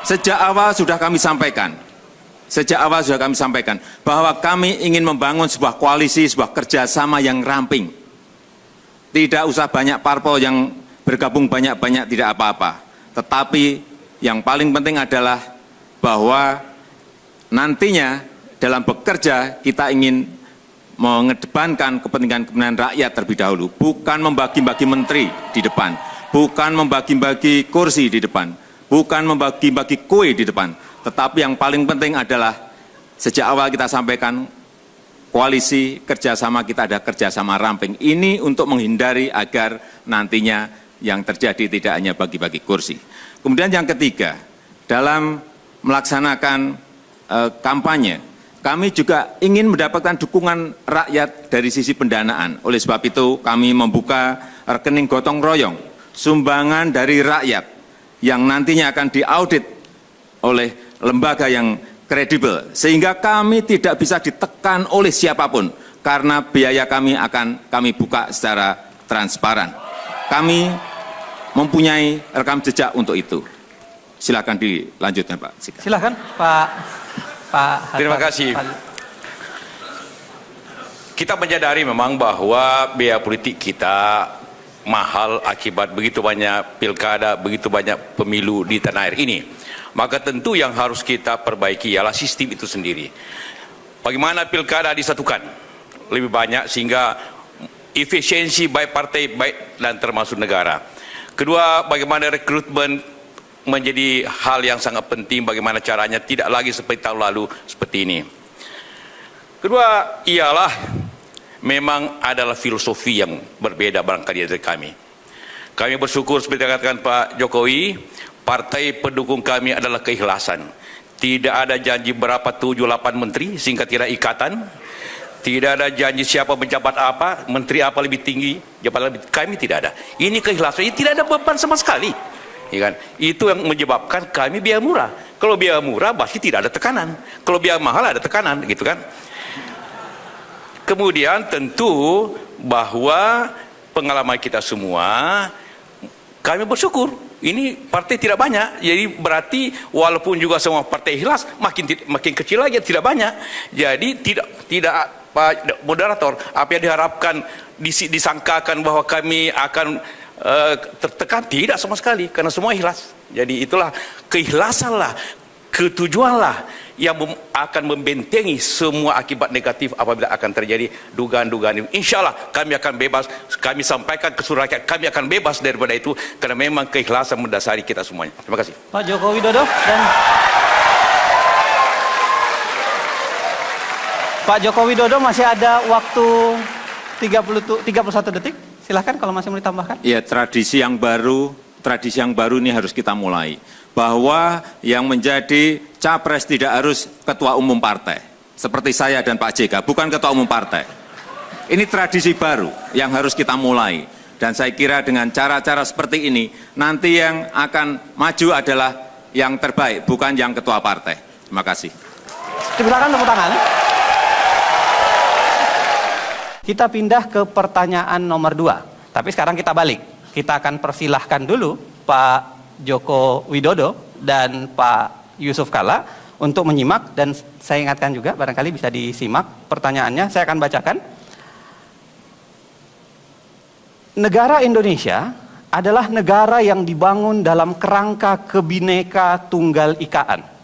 sejak awal sudah kami sampaikan bahwa kami ingin membangun sebuah koalisi, sebuah kerjasama yang ramping. Tidak usah banyak parpol yang bergabung banyak-banyak, tidak apa-apa. Tetapi yang paling penting adalah bahwa nantinya dalam bekerja kita ingin mengedepankan kepentingan rakyat terlebih dahulu. Bukan membagi-bagi menteri di depan, bukan membagi-bagi kursi di depan, bukan membagi-bagi kue di depan. Tetapi yang paling penting adalah sejak awal kita sampaikan koalisi kerjasama kita ada kerjasama ramping. Ini untuk menghindari agar nantinya yang terjadi tidak hanya bagi-bagi kursi. Kemudian yang ketiga, dalam melaksanakan kampanye, kami juga ingin mendapatkan dukungan rakyat dari sisi pendanaan. Oleh sebab itu kami membuka rekening gotong royong, sumbangan dari rakyat yang nantinya akan diaudit oleh lembaga yang kredibel, sehingga kami tidak bisa ditekan oleh siapapun, karena biaya kami akan kami buka secara transparan. Kami mempunyai rekam jejak untuk itu. Silakan dilanjutkan Pak. Silakan Pak Hatta. Terima kasih. Kita menyadari memang bahwa biaya politik kita mahal akibat begitu banyak pilkada, begitu banyak pemilu di tanah air ini. Maka tentu yang harus kita perbaiki ialah sistem itu sendiri. Bagaimana pilkada disatukan lebih banyak sehingga efisiensi baik partai baik dan termasuk negara. Kedua, bagaimana rekrutmen menjadi hal yang sangat penting, bagaimana caranya tidak lagi seperti tahun lalu seperti ini. Kedua ialah memang adalah filosofi yang berbeda barangkali dari kami. Kami bersyukur seperti yang katakan Pak Jokowi, partai pendukung kami adalah keikhlasan. Tidak ada janji berapa 7-8 menteri sehingga tidak ikatan. Tidak ada janji siapa menjabat apa, menteri apa lebih tinggi, jabatan lebih, kami tidak ada. Ini keikhlasan, ini tidak ada beban sama sekali. Ya kan? Itu yang menyebabkan kami biaya murah. Kalau biaya murah pasti tidak ada tekanan. Kalau biaya mahal ada tekanan, gitu kan? Kemudian tentu bahwa pengalaman kita semua, kami bersyukur ini partai tidak banyak, jadi berarti walaupun juga semua partai ikhlas, makin kecil lagi, tidak banyak. Jadi tidak Pak Moderator, apa yang diharapkan disangkakan bahwa kami akan tertekan, tidak sama sekali, karena semua ikhlas. Jadi itulah keikhlasanlah, ketujuanlah yang akan membentengi semua akibat negatif apabila akan terjadi dugaan-dugaan ini. Insya Allah kami akan bebas, kami sampaikan ke seluruh rakyat, kami akan bebas daripada itu, karena memang keikhlasan mendasari kita semuanya. Terima kasih. Pak Joko Widodo dan Pak Joko Widodo, masih ada waktu 31 detik. Silahkan kalau masih mau ditambahkan. Ya, tradisi yang baru ini harus kita mulai. Bahwa yang menjadi capres tidak harus ketua umum partai. Seperti saya dan Pak JK, bukan ketua umum partai. Ini tradisi baru yang harus kita mulai. Dan saya kira dengan cara-cara seperti ini, nanti yang akan maju adalah yang terbaik, bukan yang ketua partai. Terima kasih. Silakan tepuk tangan. Kita pindah ke pertanyaan nomor 2. Tapi sekarang kita balik. Kita akan persilahkan dulu Pak Joko Widodo dan Pak Yusuf Kalla untuk menyimak, dan saya ingatkan juga barangkali bisa disimak pertanyaannya. Saya akan bacakan. Negara Indonesia adalah negara yang dibangun dalam kerangka Kebineka Tunggal Ikaan.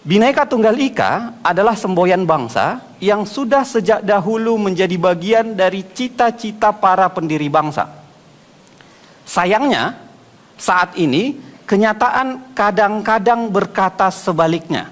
Bhinneka Tunggal Ika adalah semboyan bangsa yang sudah sejak dahulu menjadi bagian dari cita-cita para pendiri bangsa. Sayangnya, saat ini kenyataan kadang-kadang berkata sebaliknya.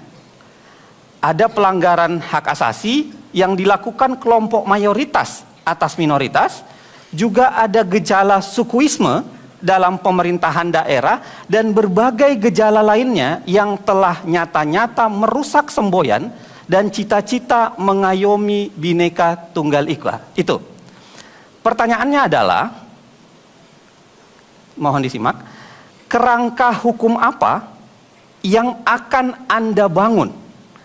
Ada pelanggaran hak asasi yang dilakukan kelompok mayoritas atas minoritas, juga ada gejala sukuisme dalam pemerintahan daerah dan berbagai gejala lainnya yang telah nyata-nyata merusak semboyan dan cita-cita mengayomi Bhinneka Tunggal Ika. Itu. Pertanyaannya adalah, mohon disimak, kerangka hukum apa yang akan Anda bangun?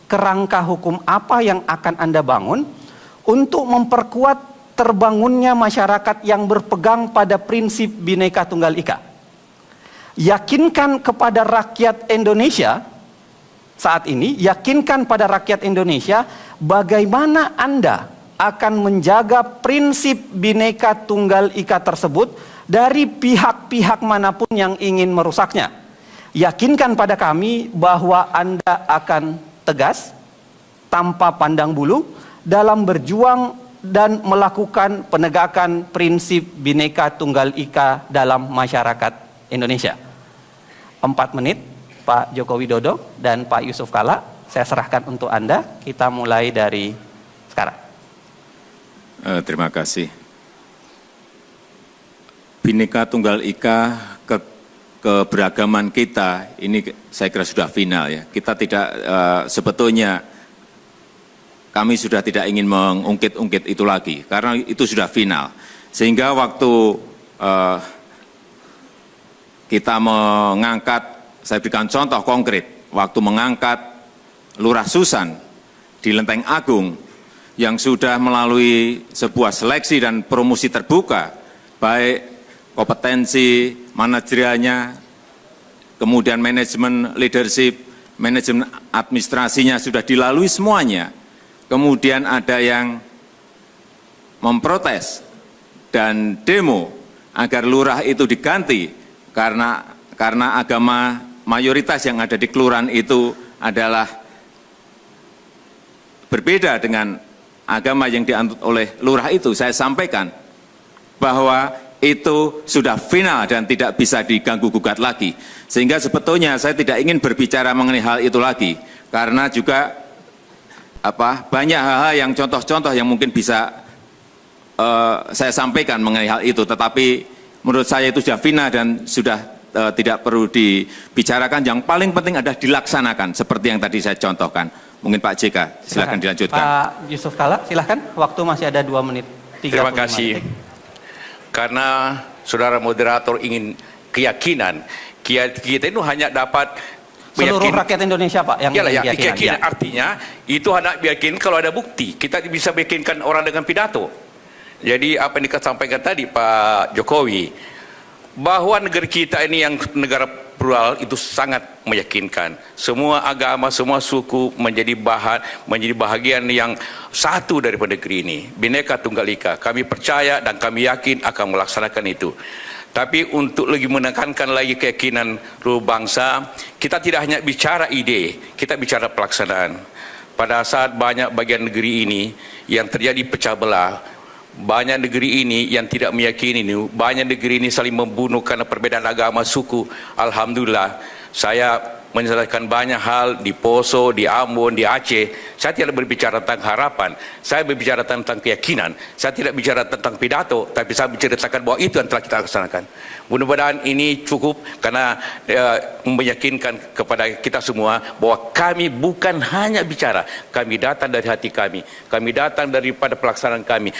Kerangka hukum apa yang akan Anda bangun untuk memperkuat terbangunnya masyarakat yang berpegang pada prinsip Bhinneka Tunggal Ika? Yakinkan kepada rakyat Indonesia saat ini, yakinkan pada rakyat Indonesia bagaimana Anda akan menjaga prinsip Bhinneka Tunggal Ika tersebut dari pihak-pihak manapun yang ingin merusaknya. Yakinkan pada kami bahwa Anda akan tegas, tanpa pandang bulu, dalam berjuang dan melakukan penegakan prinsip Bhinneka Tunggal Ika dalam masyarakat Indonesia. 4 menit, Pak Joko Widodo dan Pak Yusuf Kalla, saya serahkan untuk Anda. Kita mulai dari sekarang. Terima kasih. Bhinneka Tunggal Ika, keberagaman kita, ini saya kira sudah final ya. Kita tidak sebetulnya, kami sudah tidak ingin mengungkit-ungkit itu lagi, karena itu sudah final. Sehingga waktu kita mengangkat, saya berikan contoh konkret, waktu mengangkat Lurah Susan di Lenteng Agung, yang sudah melalui sebuah seleksi dan promosi terbuka, baik kompetensi manajerialnya, kemudian manajemen leadership, manajemen administrasinya sudah dilalui semuanya. Kemudian ada yang memprotes dan demo agar lurah itu diganti karena agama mayoritas yang ada di kelurahan itu adalah berbeda dengan agama yang dianut oleh lurah itu. Saya sampaikan bahwa itu sudah final dan tidak bisa diganggu-gugat lagi. Sehingga sebetulnya saya tidak ingin berbicara mengenai hal itu lagi, karena juga banyak hal-hal yang contoh-contoh yang mungkin bisa saya sampaikan mengenai hal itu, tetapi menurut saya itu sudah final dan sudah tidak perlu dibicarakan. Yang paling penting adalah dilaksanakan seperti yang tadi saya contohkan. Mungkin Pak JK, silakan dilanjutkan. Pak Yusuf Kalla, silakan. Waktu masih ada 2 menit. Terima kasih. Detik. Karena saudara moderator ingin keyakinan, kita itu hanya dapat Seluruh rakyat Indonesia, Pak, yang keyakinan. Artinya itu hendak yakin kalau ada bukti. Kita bisa meyakinkan orang dengan pidato. Jadi apa yang disampaikan tadi Pak Jokowi, bahwa negeri kita ini yang negara plural itu sangat meyakinkan. Semua agama, semua suku menjadi bahagian yang satu daripada negeri ini. Bhinneka Tunggal Ika. Kami percaya dan kami yakin akan melaksanakan itu. Tapi untuk lebih menekankan lagi keyakinan seluruh bangsa, kita tidak hanya bicara ide, kita bicara pelaksanaan. Pada saat banyak bagian negeri ini yang terjadi pecah belah, banyak negeri ini yang tidak meyakini ini, banyak negeri ini saling membunuh karena perbedaan agama, suku. Alhamdulillah, saya menyelesaikan banyak hal di Poso, di Ambon, di Aceh. Saya tidak berbicara tentang harapan, saya berbicara tentang keyakinan. Saya tidak bicara tentang pidato, tapi saya menceritakan bahwa itu yang telah kita laksanakan. Mudah-mudahan ini cukup karena meyakinkan kepada kita semua bahwa kami bukan hanya bicara, kami datang dari hati kami datang daripada pelaksanaan kami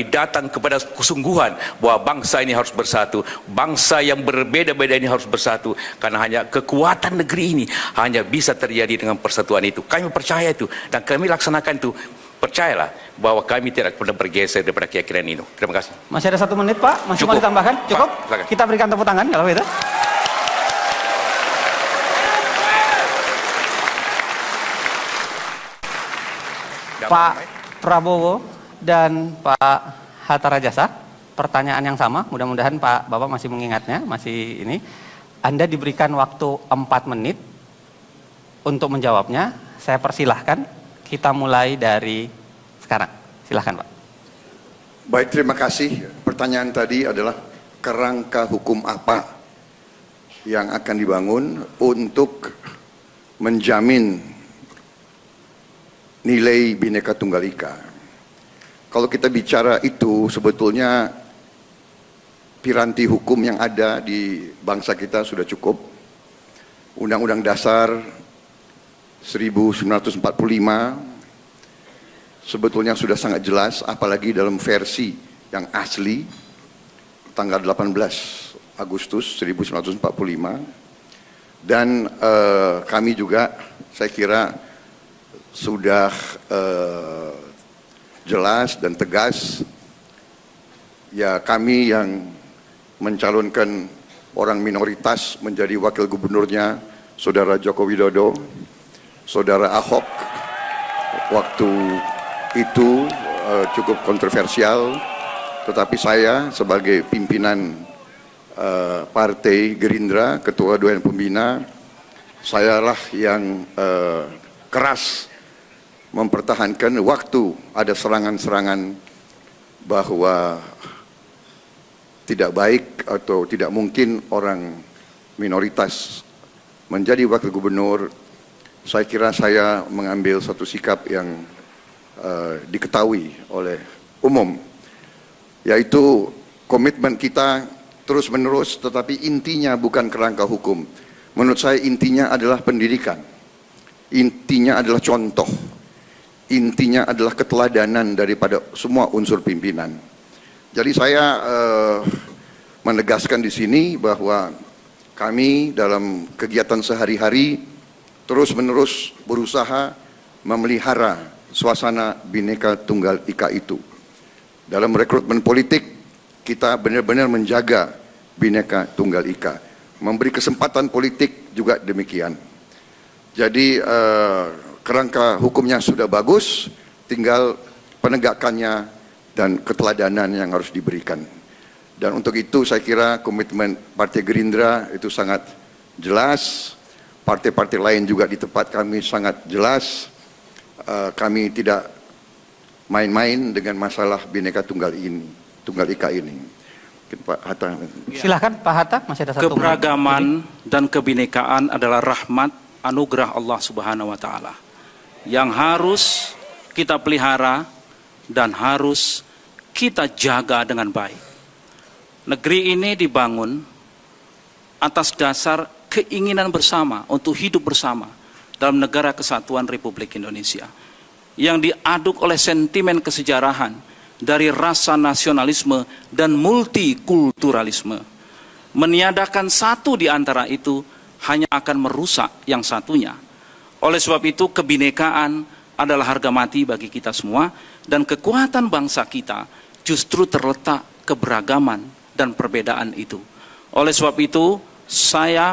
datang kepada kesungguhan bahwa bangsa ini harus bersatu, bangsa yang berbeda-beda ini harus bersatu, karena hanya kekuatan negeri ini hanya bisa terjadi dengan persatuan itu. Kami percaya itu dan kami laksanakan itu. Percayalah bahwa kami tidak pernah bergeser daripada keyakinan itu. Terima kasih. Masih ada 1 menit, Pak. Masih Cukup. mau ditambahkan? Cukup? Pak, silakan. Kita berikan tepuk tangan kalau itu. Pak Prabowo dan Pak Hatta Rajasa, pertanyaan yang sama. Mudah-mudahan Bapak masih mengingatnya, masih ini. Anda diberikan waktu 4 menit untuk menjawabnya. Saya persilahkan. Kita mulai dari sekarang. Silahkan, Pak. Baik, terima kasih. Pertanyaan tadi adalah kerangka hukum apa yang akan dibangun untuk menjamin nilai Bhinneka Tunggal Ika. Kalau kita bicara itu, sebetulnya piranti hukum yang ada di bangsa kita sudah cukup. Undang-Undang Dasar 1945 sebetulnya sudah sangat jelas, apalagi dalam versi yang asli tanggal 18 Agustus 1945. Dan kami juga saya kira sudah jelas dan tegas. Ya, kami yang mencalonkan orang minoritas menjadi wakil gubernurnya Saudara Joko Widodo, Saudara Ahok waktu itu cukup kontroversial, tetapi saya sebagai pimpinan Partai Gerindra, Ketua Dewan Pembina, sayalah yang keras mempertahankan waktu ada serangan-serangan bahwa tidak baik atau tidak mungkin orang minoritas menjadi wakil gubernur. Saya kira saya mengambil satu sikap yang diketahui oleh umum, yaitu komitmen kita terus-menerus, tetapi intinya bukan kerangka hukum. Menurut saya intinya adalah pendidikan, intinya adalah contoh, intinya adalah keteladanan daripada semua unsur pimpinan. Jadi saya menegaskan di sini bahwa kami dalam kegiatan sehari-hari terus-menerus berusaha memelihara suasana Bhinneka Tunggal Ika itu. Dalam rekrutmen politik, kita benar-benar menjaga Bhinneka Tunggal Ika. Memberi kesempatan politik juga demikian. Jadi kerangka hukumnya sudah bagus, tinggal penegakannya dan keteladanan yang harus diberikan. Dan untuk itu saya kira komitmen Partai Gerindra itu sangat jelas. Partai-partai lain juga di tempat kami sangat jelas. Kami tidak main-main dengan masalah Bhinneka Tunggal Ika ini. Pak Hatta. Silahkan Pak Hatta, masih ada 1 menit. Keberagaman dan kebinekaan adalah rahmat anugerah Allah Subhanahu wa taala yang harus kita pelihara dan harus kita jaga dengan baik. Negeri ini dibangun atas dasar keinginan bersama untuk hidup bersama dalam negara kesatuan Republik Indonesia yang diaduk oleh sentimen kesejarahan dari rasa nasionalisme dan multikulturalisme. Meniadakan satu di antara itu hanya akan merusak yang satunya. Oleh sebab itu kebinekaan adalah harga mati bagi kita semua, dan kekuatan bangsa kita justru terletak keberagaman dan perbedaan itu. Oleh sebab itu,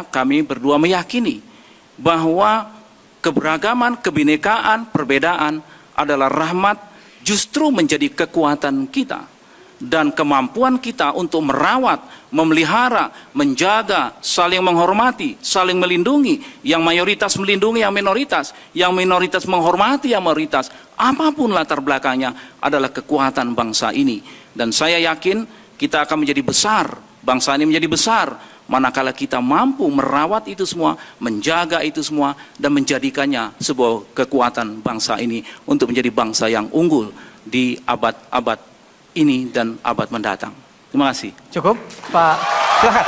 kami berdua meyakini bahwa keberagaman, kebinekaan, perbedaan adalah rahmat, justru menjadi kekuatan kita. Dan kemampuan kita untuk merawat, memelihara, menjaga, saling menghormati, saling melindungi, yang mayoritas melindungi yang minoritas menghormati yang mayoritas, apapun latar belakangnya adalah kekuatan bangsa ini. Dan saya yakin kita akan menjadi besar, bangsa ini menjadi besar, manakala kita mampu merawat itu semua, menjaga itu semua, dan menjadikannya sebuah kekuatan bangsa ini untuk menjadi bangsa yang unggul di abad-abad ini dan abad mendatang. Terima kasih. Cukup, Pak. Silakan.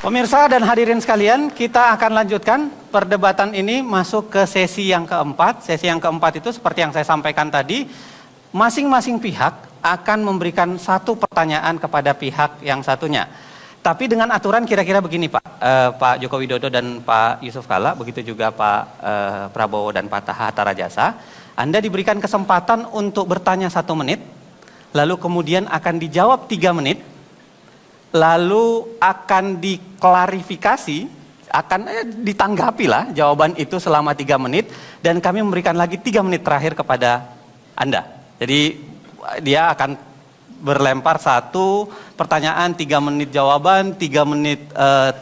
Pemirsa dan hadirin sekalian, kita akan lanjutkan perdebatan ini masuk ke sesi yang keempat. Sesi yang keempat itu seperti yang saya sampaikan tadi, masing-masing pihak akan memberikan satu pertanyaan kepada pihak yang satunya. Tapi dengan aturan kira-kira begini, Pak. Pak Joko Widodo dan Pak Yusuf Kalla, begitu juga Pak Prabowo dan Pak Hatta Rajasa. Anda diberikan kesempatan untuk bertanya 1 menit, lalu kemudian akan dijawab 3 menit, lalu akan diklarifikasi, akan ditanggapi lah jawaban itu selama 3 menit, dan kami memberikan lagi 3 menit terakhir kepada Anda. Jadi dia akan berlempar 1 pertanyaan, 3 menit jawaban, 3 menit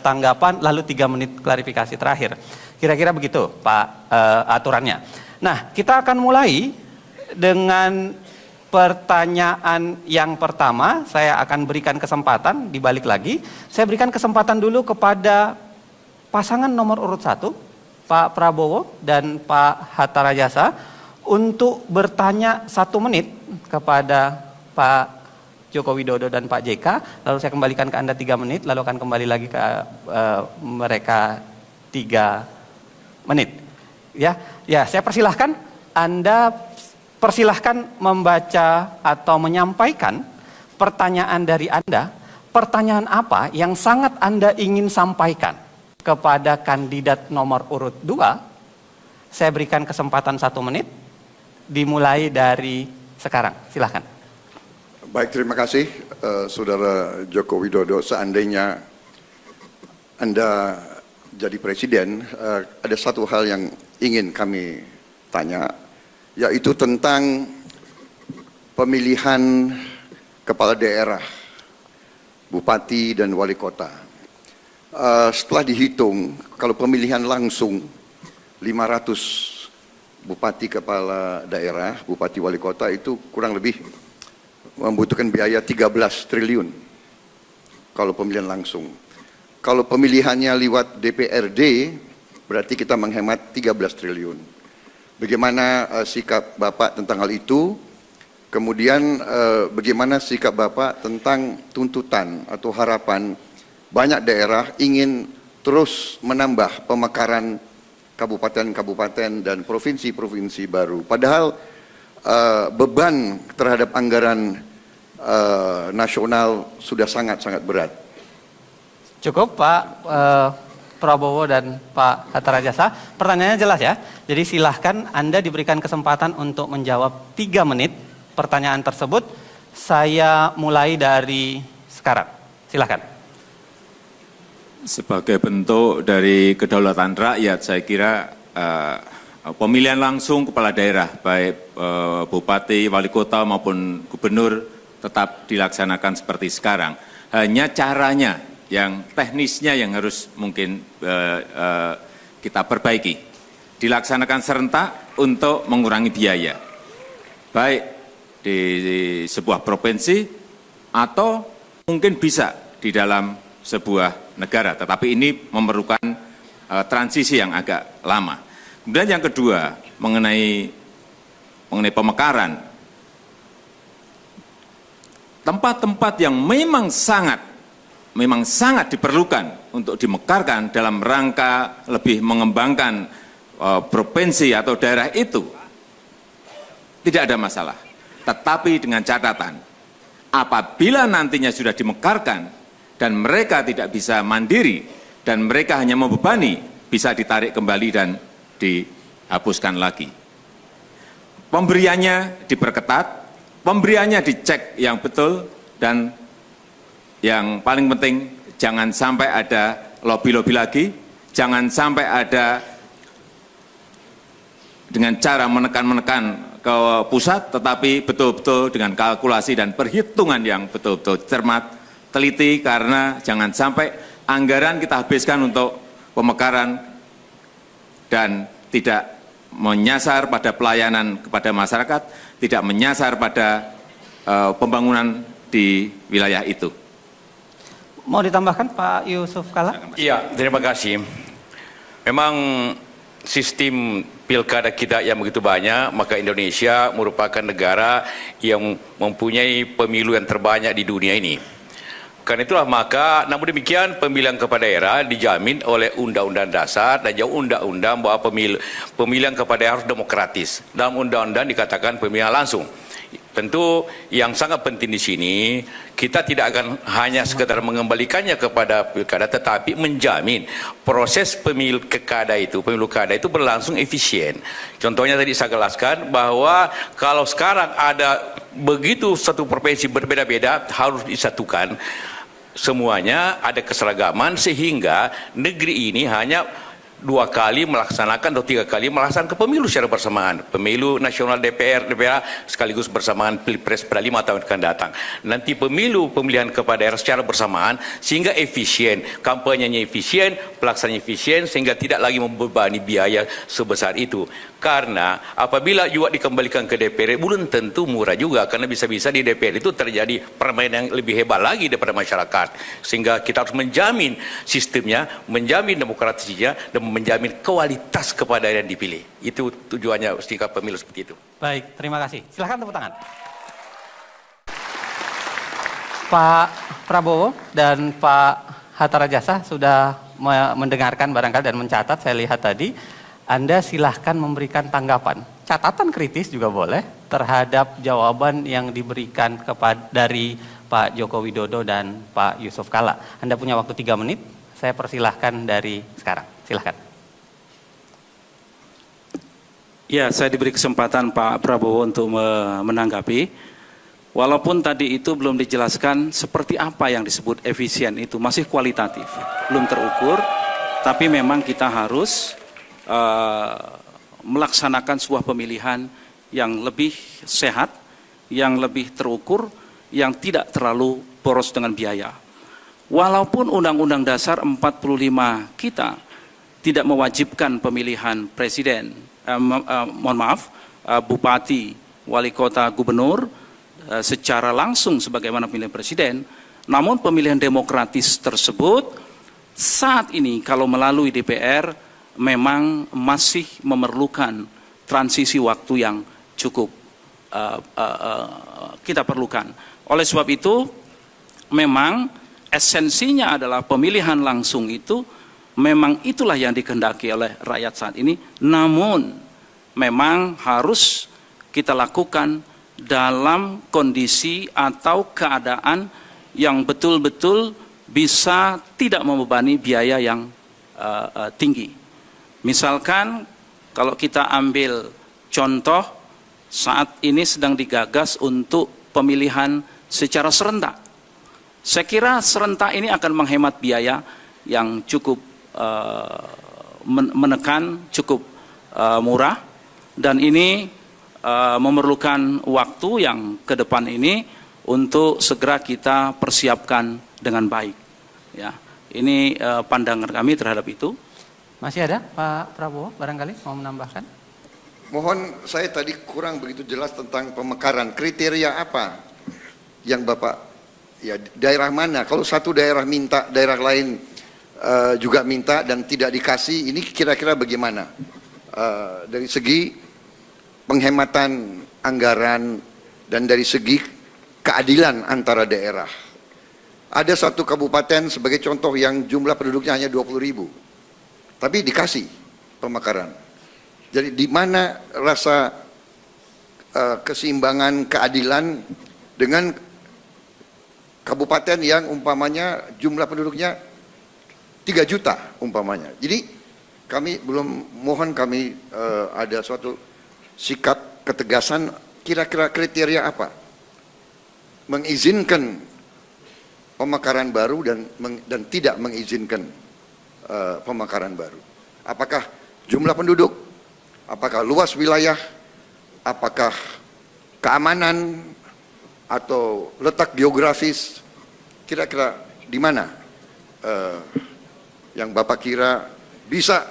tanggapan, lalu 3 menit klarifikasi terakhir. Kira-kira begitu, Pak, aturannya. Nah, kita akan mulai dengan pertanyaan yang pertama. Saya akan berikan kesempatan, dibalik lagi. Saya berikan kesempatan dulu kepada pasangan nomor urut 1, Pak Prabowo dan Pak Hatta Rajasa, untuk bertanya 1 menit kepada Pak Joko Widodo dan Pak JK. Lalu saya kembalikan ke Anda 3 menit, lalu akan kembali lagi ke mereka 3 menit. Ya, saya persilahkan, Anda persilahkan membaca atau menyampaikan pertanyaan dari Anda. Pertanyaan apa yang sangat Anda ingin sampaikan kepada kandidat nomor urut 2? Saya berikan kesempatan 1 menit, dimulai dari sekarang. Silahkan. Baik, terima kasih Saudara Joko Widodo. Seandainya Anda jadi presiden, ada satu hal yang ingin kami tanya, yaitu tentang pemilihan kepala daerah, bupati dan wali kota. Setelah dihitung, kalau pemilihan langsung 500 bupati kepala daerah, bupati wali kota itu kurang lebih membutuhkan biaya 13 triliun kalau pemilihan langsung. Kalau pemilihannya lewat DPRD, berarti kita menghemat 13 triliun. Bagaimana sikap Bapak tentang hal itu? Kemudian bagaimana sikap Bapak tentang tuntutan atau harapan banyak daerah ingin terus menambah pemekaran kabupaten-kabupaten dan provinsi-provinsi baru. Padahal beban terhadap anggaran nasional sudah sangat-sangat berat. Cukup, Pak Prabowo dan Pak Hatta Rajasa. Pertanyaannya jelas ya. Jadi silahkan Anda diberikan kesempatan untuk menjawab 3 menit pertanyaan tersebut. Saya mulai dari sekarang. Silahkan. Sebagai bentuk dari kedaulatan rakyat, saya kira pemilihan langsung kepala daerah, baik bupati, wali kota maupun gubernur tetap dilaksanakan seperti sekarang. Hanya caranya yang teknisnya yang harus mungkin kita perbaiki. Dilaksanakan serentak untuk mengurangi biaya, baik di sebuah provinsi atau mungkin bisa di dalam sebuah negara. Tetapi ini memerlukan transisi yang agak lama. Kemudian yang kedua, mengenai pemekaran. Tempat-tempat yang memang sangat diperlukan untuk dimekarkan dalam rangka lebih mengembangkan provinsi atau daerah itu, tidak ada masalah. Tetapi dengan catatan, apabila nantinya sudah dimekarkan dan mereka tidak bisa mandiri dan mereka hanya membebani, bisa ditarik kembali dan dihapuskan lagi. Pemberiannya diperketat, pemberiannya dicek yang betul, dan yang paling penting jangan sampai ada lobby-lobby lagi, jangan sampai ada dengan cara menekan-menekan ke pusat, tetapi betul-betul dengan kalkulasi dan perhitungan yang betul-betul cermat, teliti, karena jangan sampai anggaran kita habiskan untuk pemekaran dan tidak menyasar pada pelayanan kepada masyarakat, tidak menyasar pada pembangunan di wilayah itu. Mau ditambahkan Pak Yusuf Kalla? Iya, terima kasih. Memang sistem pilkada kita yang begitu banyak, maka Indonesia merupakan negara yang mempunyai pemilu yang terbanyak di dunia ini. Karena itulah maka, namun demikian pemilihan kepala daerah dijamin oleh Undang-Undang Dasar dan juga Undang-Undang bahwa pemilihan kepala daerah harus demokratis. Dalam Undang-Undang dikatakan pemilihan langsung. Tentu yang sangat penting di sini, kita tidak akan hanya sekadar mengembalikannya kepada pilkada, tetapi menjamin proses pemilu kada itu berlangsung efisien. Contohnya tadi saya jelaskan bahwa kalau sekarang ada begitu satu provinsi berbeda-beda harus disatukan, semuanya ada keseragaman sehingga negeri ini hanya 2 kali melaksanakan atau 3 kali melaksanakan pemilu secara bersamaan. Pemilu nasional DPR sekaligus bersamaan Pilpres pada 5 tahun akan datang. Nanti pemilihan kepala daerah secara bersamaan sehingga efisien, kampanyenya efisien, pelaksanaannya efisien sehingga tidak lagi membebani biaya sebesar itu. Karena apabila juga dikembalikan ke DPR belum tentu murah juga, karena bisa-bisa di DPR itu terjadi permainan yang lebih hebat lagi daripada masyarakat. Sehingga kita harus menjamin sistemnya, menjamin demokratisnya, dan menjamin kualitas kepada yang dipilih. Itu tujuannya sikap pemilu seperti itu. Baik, terima kasih. Silahkan tepuk tangan. Pak Prabowo dan Pak Hatta Rajasa sudah mendengarkan barangkali dan mencatat, saya lihat tadi. Anda silahkan memberikan tanggapan, catatan kritis juga boleh terhadap jawaban yang diberikan dari Pak Joko Widodo dan Pak Yusuf Kalla. Anda punya waktu 3 menit, saya persilahkan dari sekarang. Silahkan. Ya, saya diberi kesempatan Pak Prabowo untuk menanggapi. Walaupun tadi itu belum dijelaskan seperti apa yang disebut efisien itu, masih kualitatif, belum terukur, tapi memang kita harus melaksanakan sebuah pemilihan yang lebih sehat, yang lebih terukur, yang tidak terlalu boros dengan biaya. Walaupun Undang-Undang Dasar 45 kita tidak mewajibkan pemilihan presiden, bupati, wali kota, gubernur secara langsung sebagaimana pemilihan presiden, namun pemilihan demokratis tersebut saat ini kalau melalui DPR memang masih memerlukan transisi waktu yang cukup kita perlukan. Oleh sebab itu, memang esensinya adalah pemilihan langsung itu, memang itulah yang dikehendaki oleh rakyat saat ini, namun memang harus kita lakukan dalam kondisi atau keadaan yang betul-betul bisa tidak membebani biaya yang tinggi. Misalkan kalau kita ambil contoh saat ini sedang digagas untuk pemilihan secara serentak. Saya kira serentak ini akan menghemat biaya yang cukup menekan, cukup murah, dan ini memerlukan waktu yang ke depan ini untuk segera kita persiapkan dengan baik. Ya, ini pandangan kami terhadap itu. Masih ada Pak Prabowo barangkali mau menambahkan? Mohon, saya tadi kurang begitu jelas tentang pemekaran. Kriteria apa yang Bapak, ya daerah mana? Kalau satu daerah minta, daerah lain juga minta dan tidak dikasih, ini kira-kira bagaimana? Dari segi penghematan anggaran dan dari segi keadilan antara daerah. Ada satu kabupaten sebagai contoh yang jumlah penduduknya hanya 20.000. Tapi dikasih pemekaran. Jadi di mana rasa keseimbangan keadilan dengan kabupaten yang umpamanya jumlah penduduknya 3 juta umpamanya. Jadi kami mohon kami ada suatu sikap ketegasan, kira-kira kriteria apa mengizinkan pemekaran baru dan tidak mengizinkan pemekaran baru? Apakah jumlah penduduk? Apakah luas wilayah? Apakah keamanan atau letak geografis? Kira-kira di mana yang Bapak kira bisa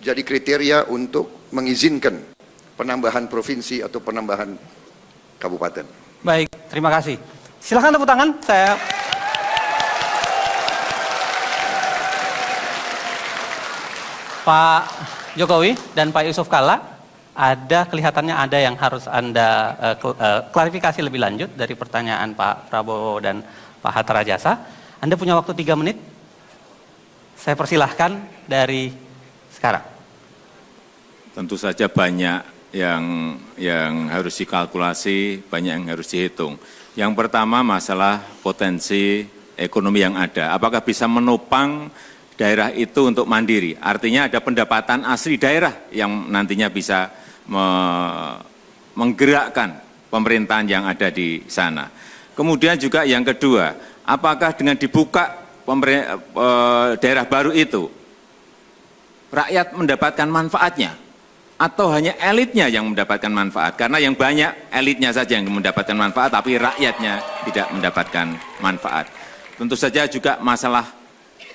jadi kriteria untuk mengizinkan penambahan provinsi atau penambahan kabupaten? Baik, terima kasih. Silakan tepuk tangan. Pak Jokowi dan Pak Yusuf Kalla, kelihatannya ada yang harus Anda klarifikasi lebih lanjut dari pertanyaan Pak Prabowo dan Pak Hatta Rajasa. Anda punya waktu 3 menit. Saya persilahkan dari sekarang. Tentu saja banyak yang harus dikalkulasi, banyak yang harus dihitung. Yang pertama masalah potensi ekonomi yang ada. Apakah bisa menopang daerah itu untuk mandiri? Artinya ada pendapatan asli daerah yang nantinya bisa menggerakkan pemerintahan yang ada di sana. Kemudian juga yang kedua, apakah dengan dibuka daerah baru itu, rakyat mendapatkan manfaatnya? Atau hanya elitnya yang mendapatkan manfaat? Karena yang banyak elitnya saja yang mendapatkan manfaat, tapi rakyatnya tidak mendapatkan manfaat. Tentu saja juga masalah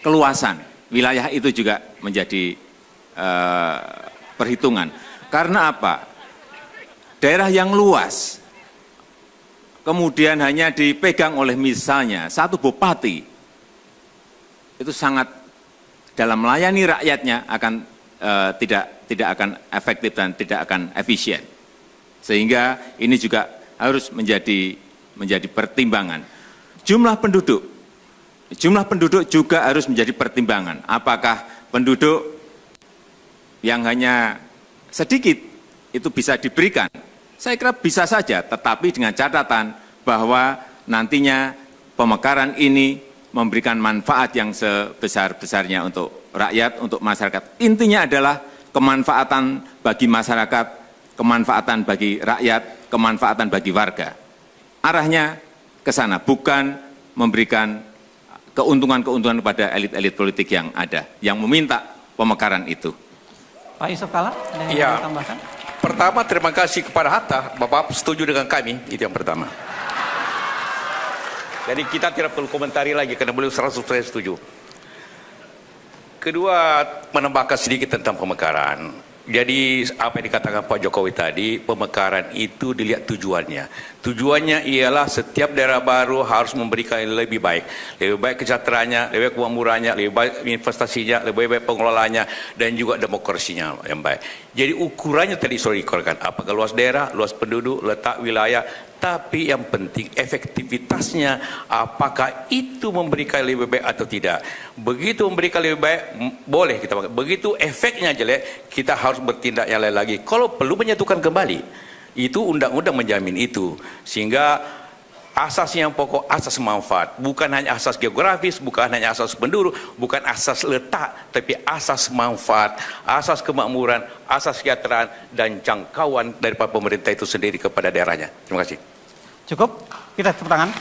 keluasan wilayah itu juga menjadi perhitungan. Karena apa? Daerah yang luas, kemudian hanya dipegang oleh misalnya satu bupati, itu sangat dalam melayani rakyatnya akan tidak akan efektif dan tidak akan efisien. Sehingga ini juga harus menjadi pertimbangan. Jumlah penduduk juga harus menjadi pertimbangan. Apakah penduduk yang hanya sedikit itu bisa diberikan? Saya kira bisa saja, tetapi dengan catatan bahwa nantinya pemekaran ini memberikan manfaat yang sebesar-besarnya untuk rakyat, untuk masyarakat. Intinya adalah kemanfaatan bagi masyarakat, kemanfaatan bagi rakyat, kemanfaatan bagi warga. Arahnya ke sana, bukan memberikan keuntungan-keuntungan kepada elit-elit politik yang ada, yang meminta pemekaran itu. Pak Yusuf Kalla, ada yang mau tambahkan? Pertama, terima kasih kepada Hatta, Bapak setuju dengan kami, itu yang pertama. Jadi kita tidak perlu komentari lagi, karena beliau 100% setuju. Kedua, menambahkan sedikit tentang pemekaran. Jadi apa yang dikatakan Pak Jokowi tadi, pemekaran itu dilihat tujuannya. Tujuannya ialah setiap daerah baru harus memberikan yang lebih baik. Lebih baik kesejahteraannya, lebih baik kemakmurannya, lebih baik investasinya, lebih baik pengelolaannya, dan juga demokrasinya yang baik. Jadi ukurannya tadi sudah dikorkan. Apakah luas daerah, luas penduduk, letak wilayah, tapi yang penting efektivitasnya, apakah itu memberikan lebih baik atau tidak. Begitu memberikan lebih baik, boleh kita pakai. Begitu efeknya jelek, kita harus bertindak yang lain lagi. Kalau perlu menyatukan kembali, itu undang-undang menjamin itu. Sehingga asas yang pokok, asas manfaat. Bukan hanya asas geografis, bukan hanya asas penduduk, bukan asas letak, tapi asas manfaat, asas kemakmuran, asas kesejahteraan, dan jangkauan daripada pemerintah itu sendiri kepada daerahnya. Terima kasih. Cukup? Kita tepuk tangan.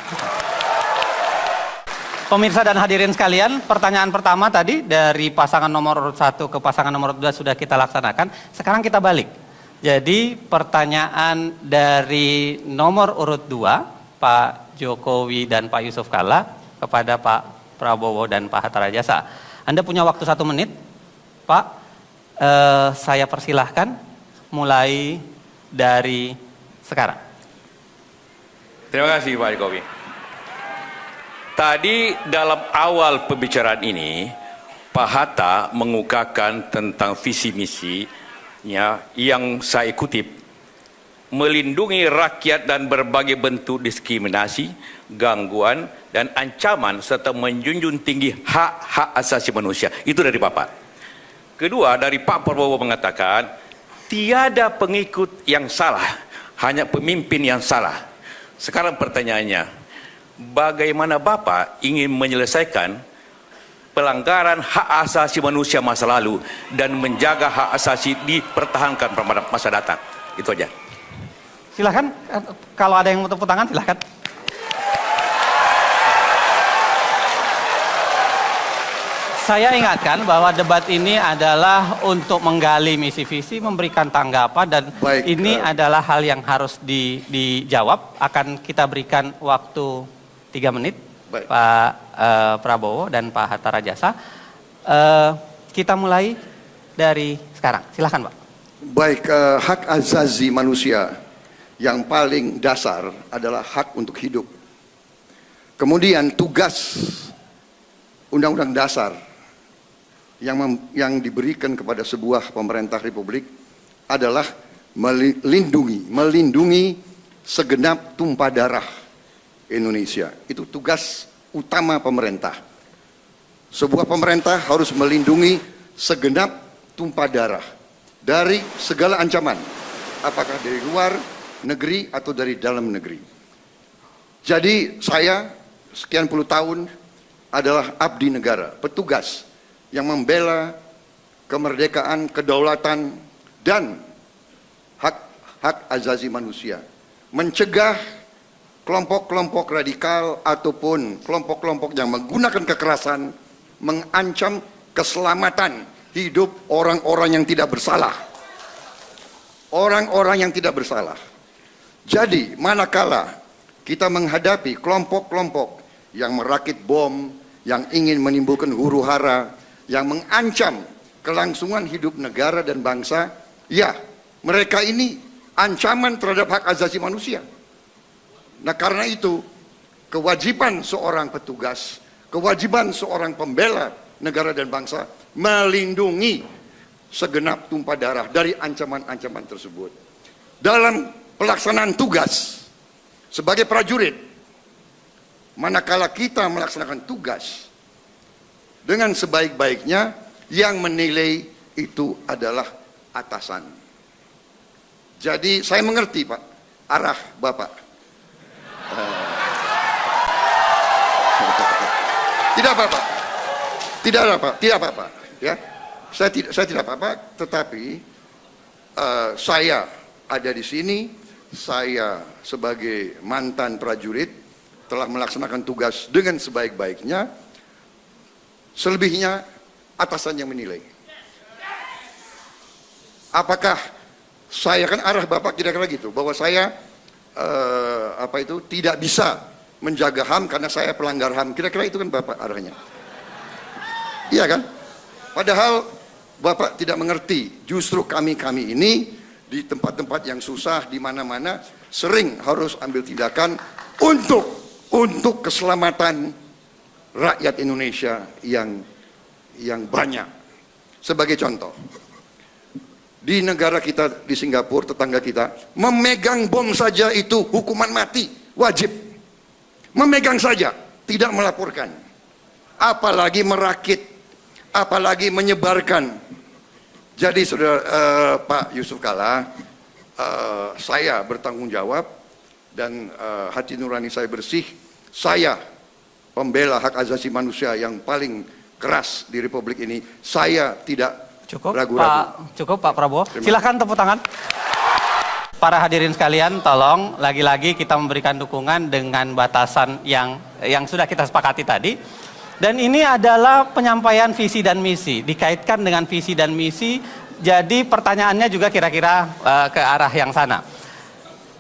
Pemirsa dan hadirin sekalian, pertanyaan pertama tadi dari pasangan nomor urut 1 ke pasangan nomor 2 sudah kita laksanakan. Sekarang kita balik. Jadi pertanyaan dari nomor urut 2, Pak Jokowi dan Pak Yusuf Kalla, kepada Pak Prabowo dan Pak Hatta Rajasa. Anda punya waktu 1 menit. Pak, saya persilahkan mulai dari sekarang. Terima kasih Pak Jokowi. Tadi dalam awal pembicaraan ini, Pak Hatta mengungkapkan tentang visi misinya yang saya kutip, melindungi rakyat dan berbagai bentuk diskriminasi, gangguan, dan ancaman serta menjunjung tinggi hak-hak asasi manusia. Itu dari Bapak. Kedua, dari Pak Prabowo mengatakan, tiada pengikut yang salah, hanya pemimpin yang salah. Sekarang pertanyaannya, bagaimana Bapak ingin menyelesaikan pelanggaran hak asasi manusia masa lalu dan menjaga hak asasi dipertahankan pada masa datang? Itu aja. Silakan, kalau ada yang mau tepuk tangan, silakan. Saya ingatkan bahwa debat ini adalah untuk menggali misi visi, memberikan tanggapan, dan Baik, ini adalah hal yang harus dijawab. Akan kita berikan waktu 3 menit, Baik. Pak Prabowo dan Pak Hatta Rajasa. Kita mulai dari sekarang. Silakan, Pak. Baik, hak asasi manusia yang paling dasar adalah hak untuk hidup. Kemudian tugas Undang-Undang Dasar yang diberikan kepada sebuah pemerintah republik adalah melindungi segenap tumpah darah Indonesia. Itu tugas utama pemerintah. Sebuah pemerintah harus melindungi segenap tumpah darah dari segala ancaman, apakah dari luar negeri atau dari dalam negeri. Jadi saya sekian puluh tahun adalah abdi negara, petugas yang membela kemerdekaan, kedaulatan, dan hak asasi manusia. Mencegah kelompok-kelompok radikal ataupun kelompok-kelompok yang menggunakan kekerasan mengancam keselamatan hidup orang-orang yang tidak bersalah. Orang-orang yang tidak bersalah. Jadi, manakala kita menghadapi kelompok-kelompok yang merakit bom, yang ingin menimbulkan huru-hara, yang mengancam kelangsungan hidup negara dan bangsa, ya, mereka ini ancaman terhadap hak asasi manusia. Nah, karena itu, kewajiban seorang petugas, kewajiban seorang pembela negara dan bangsa melindungi segenap tumpah darah dari ancaman-ancaman tersebut. Dalam pelaksanaan tugas sebagai prajurit, manakala kita melaksanakan tugas dengan sebaik-baiknya, yang menilai itu adalah atasan. Jadi saya mengerti, Pak, arah Bapak. Tidak apa-apa. Tidak apa-apa, ya. Saya tidak apa-apa, tetapi saya ada di sini, saya sebagai mantan prajurit telah melaksanakan tugas dengan sebaik-baiknya. Selebihnya atasan yang menilai. Apakah saya, kan arah Bapak kira-kira gitu, bahwa saya tidak bisa menjaga HAM karena saya pelanggar HAM. Kira-kira itu kan Bapak arahnya. Iya kan? Padahal Bapak tidak mengerti, justru kami ini di tempat-tempat yang susah, di mana-mana sering harus ambil tindakan untuk keselamatan rakyat Indonesia yang banyak. Sebagai contoh, di negara kita, di Singapura, tetangga kita, memegang bom saja itu hukuman mati, wajib. Memegang saja, tidak melaporkan. Apalagi merakit, apalagi menyebarkan. Jadi saudara Pak Yusuf Kalla, saya bertanggung jawab dan hati nurani saya bersih. Saya pembela hak asasi manusia yang paling keras di Republik ini. Saya tidak ragu-ragu. Cukup Pak Prabowo. Silahkan tepuk tangan. Para hadirin sekalian, tolong lagi-lagi kita memberikan dukungan dengan batasan yang sudah kita sepakati tadi. Dan ini adalah penyampaian visi dan misi, dikaitkan dengan visi dan misi. Jadi pertanyaannya juga kira-kira ke arah yang sana.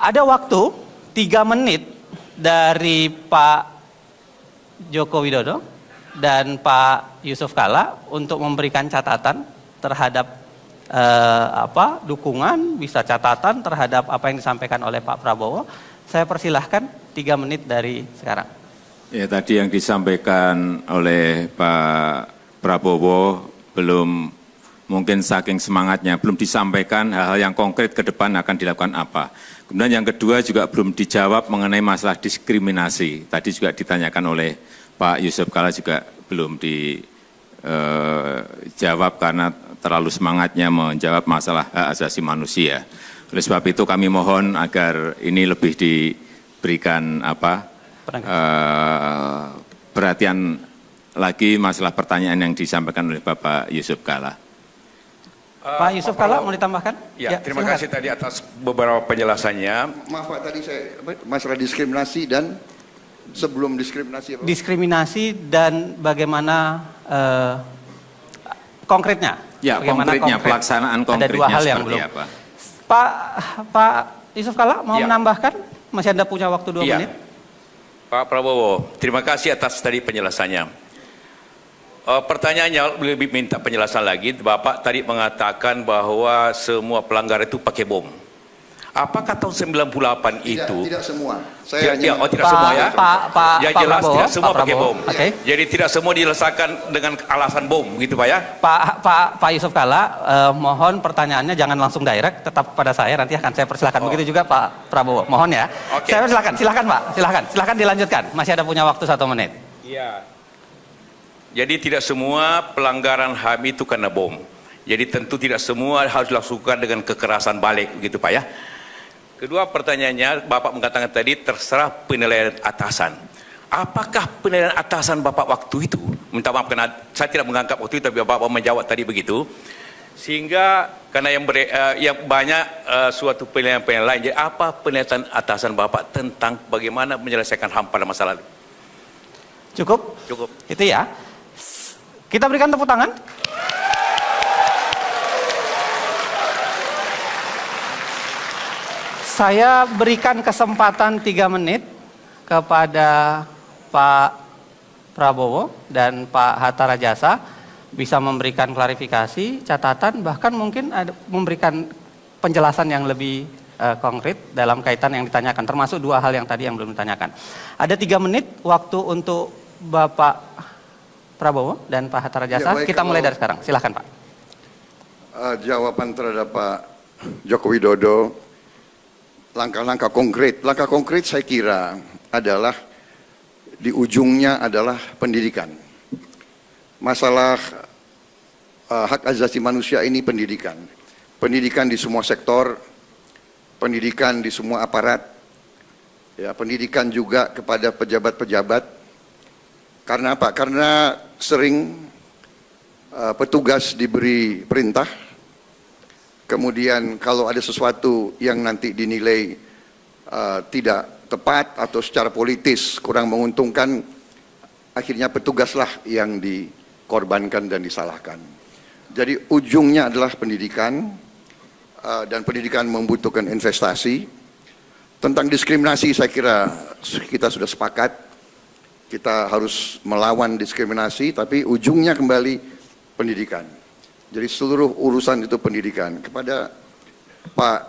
Ada waktu 3 menit dari Pak Joko Widodo dan Pak Yusuf Kalla untuk memberikan catatan terhadap dukungan, bisa catatan terhadap apa yang disampaikan oleh Pak Prabowo. Saya persilahkan 3 menit dari sekarang. Ya, tadi yang disampaikan oleh Pak Prabowo belum, mungkin saking semangatnya belum disampaikan hal-hal yang konkret ke depan akan dilakukan apa. Kemudian yang kedua juga belum dijawab mengenai masalah diskriminasi. Tadi juga ditanyakan oleh Pak Yusuf Kalla, juga belum dijawab karena terlalu semangatnya menjawab masalah hak asasi manusia. Oleh sebab itu kami mohon agar ini lebih diberikan perhatian lagi masalah pertanyaan yang disampaikan oleh Bapak Yusuf Kalla. Pak Yusuf Kalla mau ditambahkan? Ya, terima kasih tadi atas beberapa penjelasannya. Maaf Pak, tadi saya masalah diskriminasi dan sebelum diskriminasi. Diskriminasi dan bagaimana konkretnya. Ya, Bagaimana konkretnya, konkret? pelaksanaan Ada konkretnya dua hal yang seperti belum. apa? Pak Yusuf Kalla mau Ya. menambahkan? Masih Anda punya waktu 2 Iya. menit. Pak Prabowo, terima kasih atas tadi penjelasannya. Pertanyaannya lebih minta penjelasan lagi. Bapak tadi mengatakan bahwa semua pelanggaran itu pakai bom. Apakah tahun 98 itu? Tidak semua. Tidak Pak- semua ya? Pak Ya Pak jelas Prabowo, tidak semua Pak pakai Prabowo. bom. Oke. Jadi tidak semua diselesaikan dengan alasan bom, gitu Pak ya? Pak Yusuf Kalla, mohon pertanyaannya jangan langsung direct, tetap pada saya, nanti akan saya persilakan. Begitu juga Pak Prabowo, mohon ya. Oke. Saya silakan Pak, silakan dilanjutkan. Masih ada punya waktu 1 menit. Iya. Jadi tidak semua pelanggaran HAM itu karena bom. Jadi tentu tidak semua harus dilakukan dengan kekerasan balik, gitu Pak ya. Kedua pertanyaannya, Bapak mengatakan tadi terserah penilaian atasan. Apakah penilaian atasan Bapak waktu itu? Minta maaf karena saya tidak menganggap waktu itu, tapi Bapak menjawab tadi begitu. Sehingga karena yang banyak suatu penilaian lain. Jadi apa penilaian atasan Bapak tentang bagaimana menyelesaikan HAM pada masa lalu? Cukup? Cukup. Itu ya. Kita berikan tepuk tangan. Saya berikan kesempatan 3 menit kepada Pak Prabowo dan Pak Hatta Rajasa bisa memberikan klarifikasi, catatan, bahkan mungkin memberikan penjelasan yang lebih konkret dalam kaitan yang ditanyakan, termasuk 2 hal yang tadi yang belum ditanyakan. Ada 3 menit waktu untuk Bapak Prabowo dan Pak Hatta Rajasa. Ya, baik, Kita mulai kalau- dari sekarang. Silakan Pak. Jawaban terhadap Pak Joko Widodo, langkah-langkah konkret saya kira adalah di ujungnya adalah pendidikan. Masalah hak asasi manusia ini pendidikan. Pendidikan di semua sektor, pendidikan di semua aparat, ya, pendidikan juga kepada pejabat-pejabat. Karena apa? Karena sering petugas diberi perintah, kemudian kalau ada sesuatu yang nanti dinilai tidak tepat atau secara politis kurang menguntungkan, akhirnya petugaslah yang dikorbankan dan disalahkan. Jadi ujungnya adalah pendidikan, dan pendidikan membutuhkan investasi. Tentang diskriminasi saya kira kita sudah sepakat, kita harus melawan diskriminasi, tapi ujungnya kembali pendidikan. Jadi seluruh urusan itu pendidikan. Kepada Pak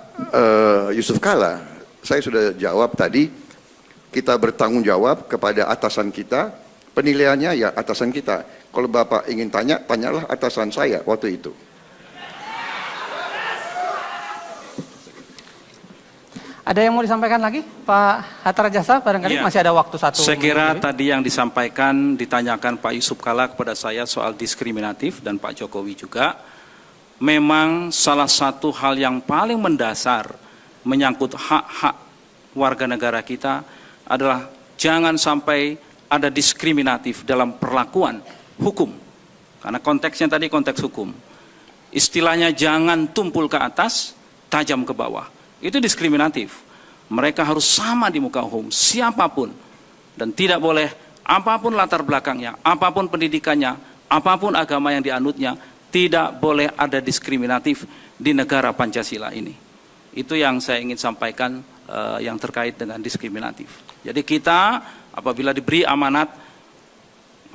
Yusuf Kalla, saya sudah jawab tadi, kita bertanggung jawab kepada atasan kita, penilaiannya ya atasan kita. Kalau Bapak ingin tanya, tanyalah atasan saya waktu itu. Ada yang mau disampaikan lagi? Pak Hatta Rajasa, barangkali Iya. masih ada waktu 1 Saya kira menit. tadi yang disampaikan, ditanyakan Pak Yusuf Kalla kepada saya soal diskriminatif dan Pak Jokowi juga, memang salah satu hal yang paling mendasar menyangkut hak-hak warga negara kita adalah jangan sampai ada diskriminatif dalam perlakuan hukum. Karena konteksnya tadi konteks hukum. Istilahnya jangan tumpul ke atas, tajam ke bawah. Itu diskriminatif. Mereka harus sama di muka hukum, siapapun. Dan tidak boleh, apapun latar belakangnya, apapun pendidikannya, apapun agama yang dianutnya, tidak boleh ada diskriminatif di negara Pancasila ini. Itu yang saya ingin sampaikan yang terkait dengan diskriminatif. Jadi kita apabila diberi amanat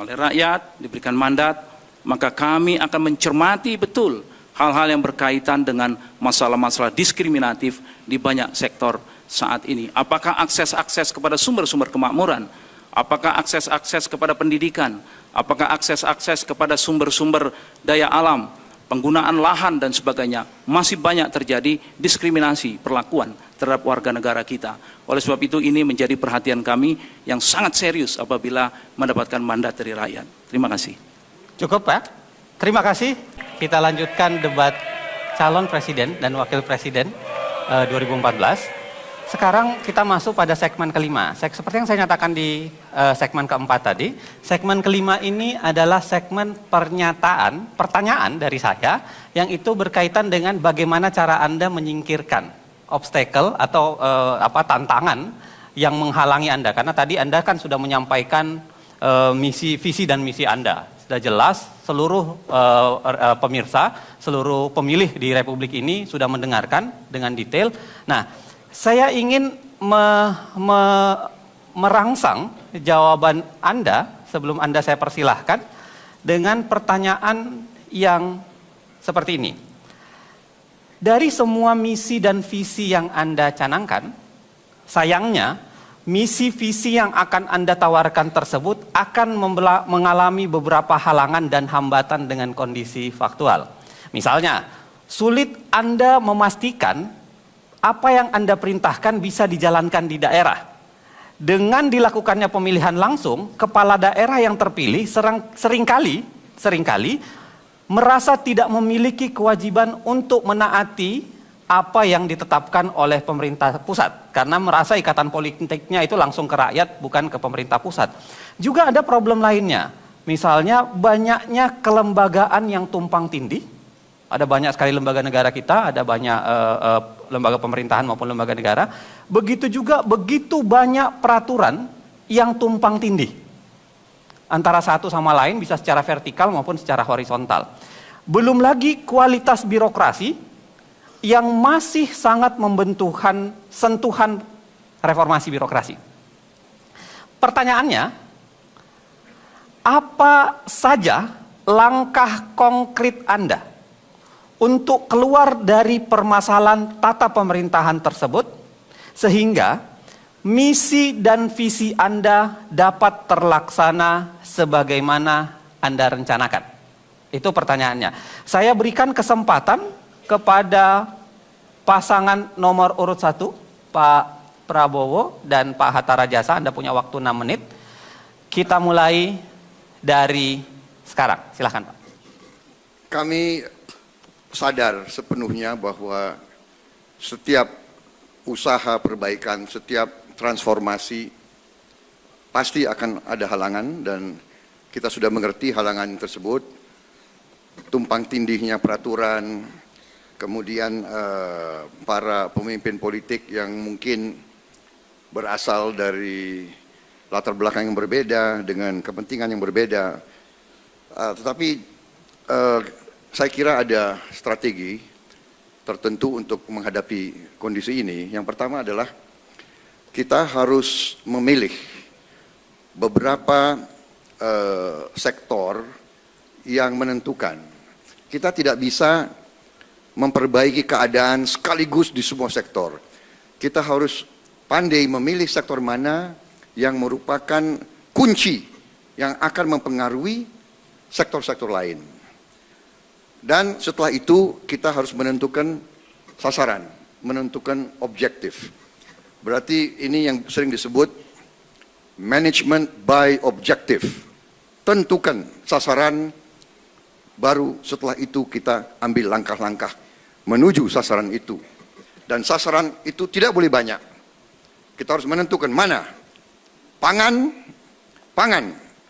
oleh rakyat, diberikan mandat, maka kami akan mencermati betul hal-hal yang berkaitan dengan masalah-masalah diskriminatif di banyak sektor saat ini. Apakah akses-akses kepada sumber-sumber kemakmuran? Apakah akses-akses kepada pendidikan? Apakah akses-akses kepada sumber-sumber daya alam, penggunaan lahan dan sebagainya? Masih banyak terjadi diskriminasi perlakuan terhadap warga negara kita. Oleh sebab itu ini menjadi perhatian kami yang sangat serius apabila mendapatkan mandat dari rakyat. Terima kasih. Cukup Pak. Terima kasih. Kita lanjutkan debat calon presiden dan wakil presiden 2014. Sekarang kita masuk pada segmen kelima. Seperti yang saya nyatakan di segmen keempat tadi, segmen kelima ini adalah segmen pertanyaan dari saya yang itu berkaitan dengan bagaimana cara Anda menyingkirkan obstacle atau tantangan yang menghalangi Anda. Karena tadi Anda kan sudah menyampaikan visi dan misi Anda sudah jelas seluruh pemirsa, seluruh pemilih di Republik ini sudah mendengarkan dengan detail. Nah, saya ingin merangsang jawaban Anda sebelum Anda saya persilahkan dengan pertanyaan yang seperti ini. Dari semua misi dan visi yang Anda canangkan, sayangnya misi visi yang akan Anda tawarkan tersebut akan mengalami beberapa halangan dan hambatan dengan kondisi faktual. Misalnya, sulit Anda memastikan apa yang Anda perintahkan bisa dijalankan di daerah. Dengan dilakukannya pemilihan langsung, kepala daerah yang terpilih seringkali merasa tidak memiliki kewajiban untuk menaati apa yang ditetapkan oleh pemerintah pusat. Karena merasa ikatan politiknya itu langsung ke rakyat, bukan ke pemerintah pusat. Juga ada problem lainnya. Misalnya banyaknya kelembagaan yang tumpang tindih. Ada banyak sekali lembaga negara kita, ada banyak lembaga pemerintahan maupun lembaga negara. Begitu juga begitu banyak peraturan yang tumpang tindih. Antara satu sama lain bisa secara vertikal maupun secara horizontal. Belum lagi kualitas birokrasi yang masih sangat membutuhkan sentuhan reformasi birokrasi. Pertanyaannya, apa saja langkah konkret Anda untuk keluar dari permasalahan tata pemerintahan tersebut sehingga misi dan visi Anda dapat terlaksana sebagaimana Anda rencanakan? Itu pertanyaannya. Saya berikan kesempatan kepada pasangan nomor urut 1, Pak Prabowo dan Pak Hatta Rajasa. Anda punya waktu 6 menit. Kita mulai dari sekarang. Silahkan, Pak. Kami sadar sepenuhnya bahwa setiap usaha perbaikan, setiap transformasi pasti akan ada halangan, dan kita sudah mengerti halangan tersebut. Tumpang tindihnya peraturan, kemudian para pemimpin politik yang mungkin berasal dari latar belakang yang berbeda dengan kepentingan yang berbeda. Tetapi saya kira ada strategi tertentu untuk menghadapi kondisi ini. Yang pertama adalah kita harus memilih beberapa sektor yang menentukan. Kita tidak bisa memperbaiki keadaan sekaligus di semua sektor. Kita harus pandai memilih sektor mana yang merupakan kunci yang akan mempengaruhi sektor-sektor lain. Dan setelah itu kita harus menentukan sasaran, menentukan objektif. Berarti ini yang sering disebut management by objective. Tentukan sasaran, baru setelah itu kita ambil langkah-langkah menuju sasaran itu. Dan sasaran itu tidak boleh banyak. Kita harus menentukan mana. Pangan,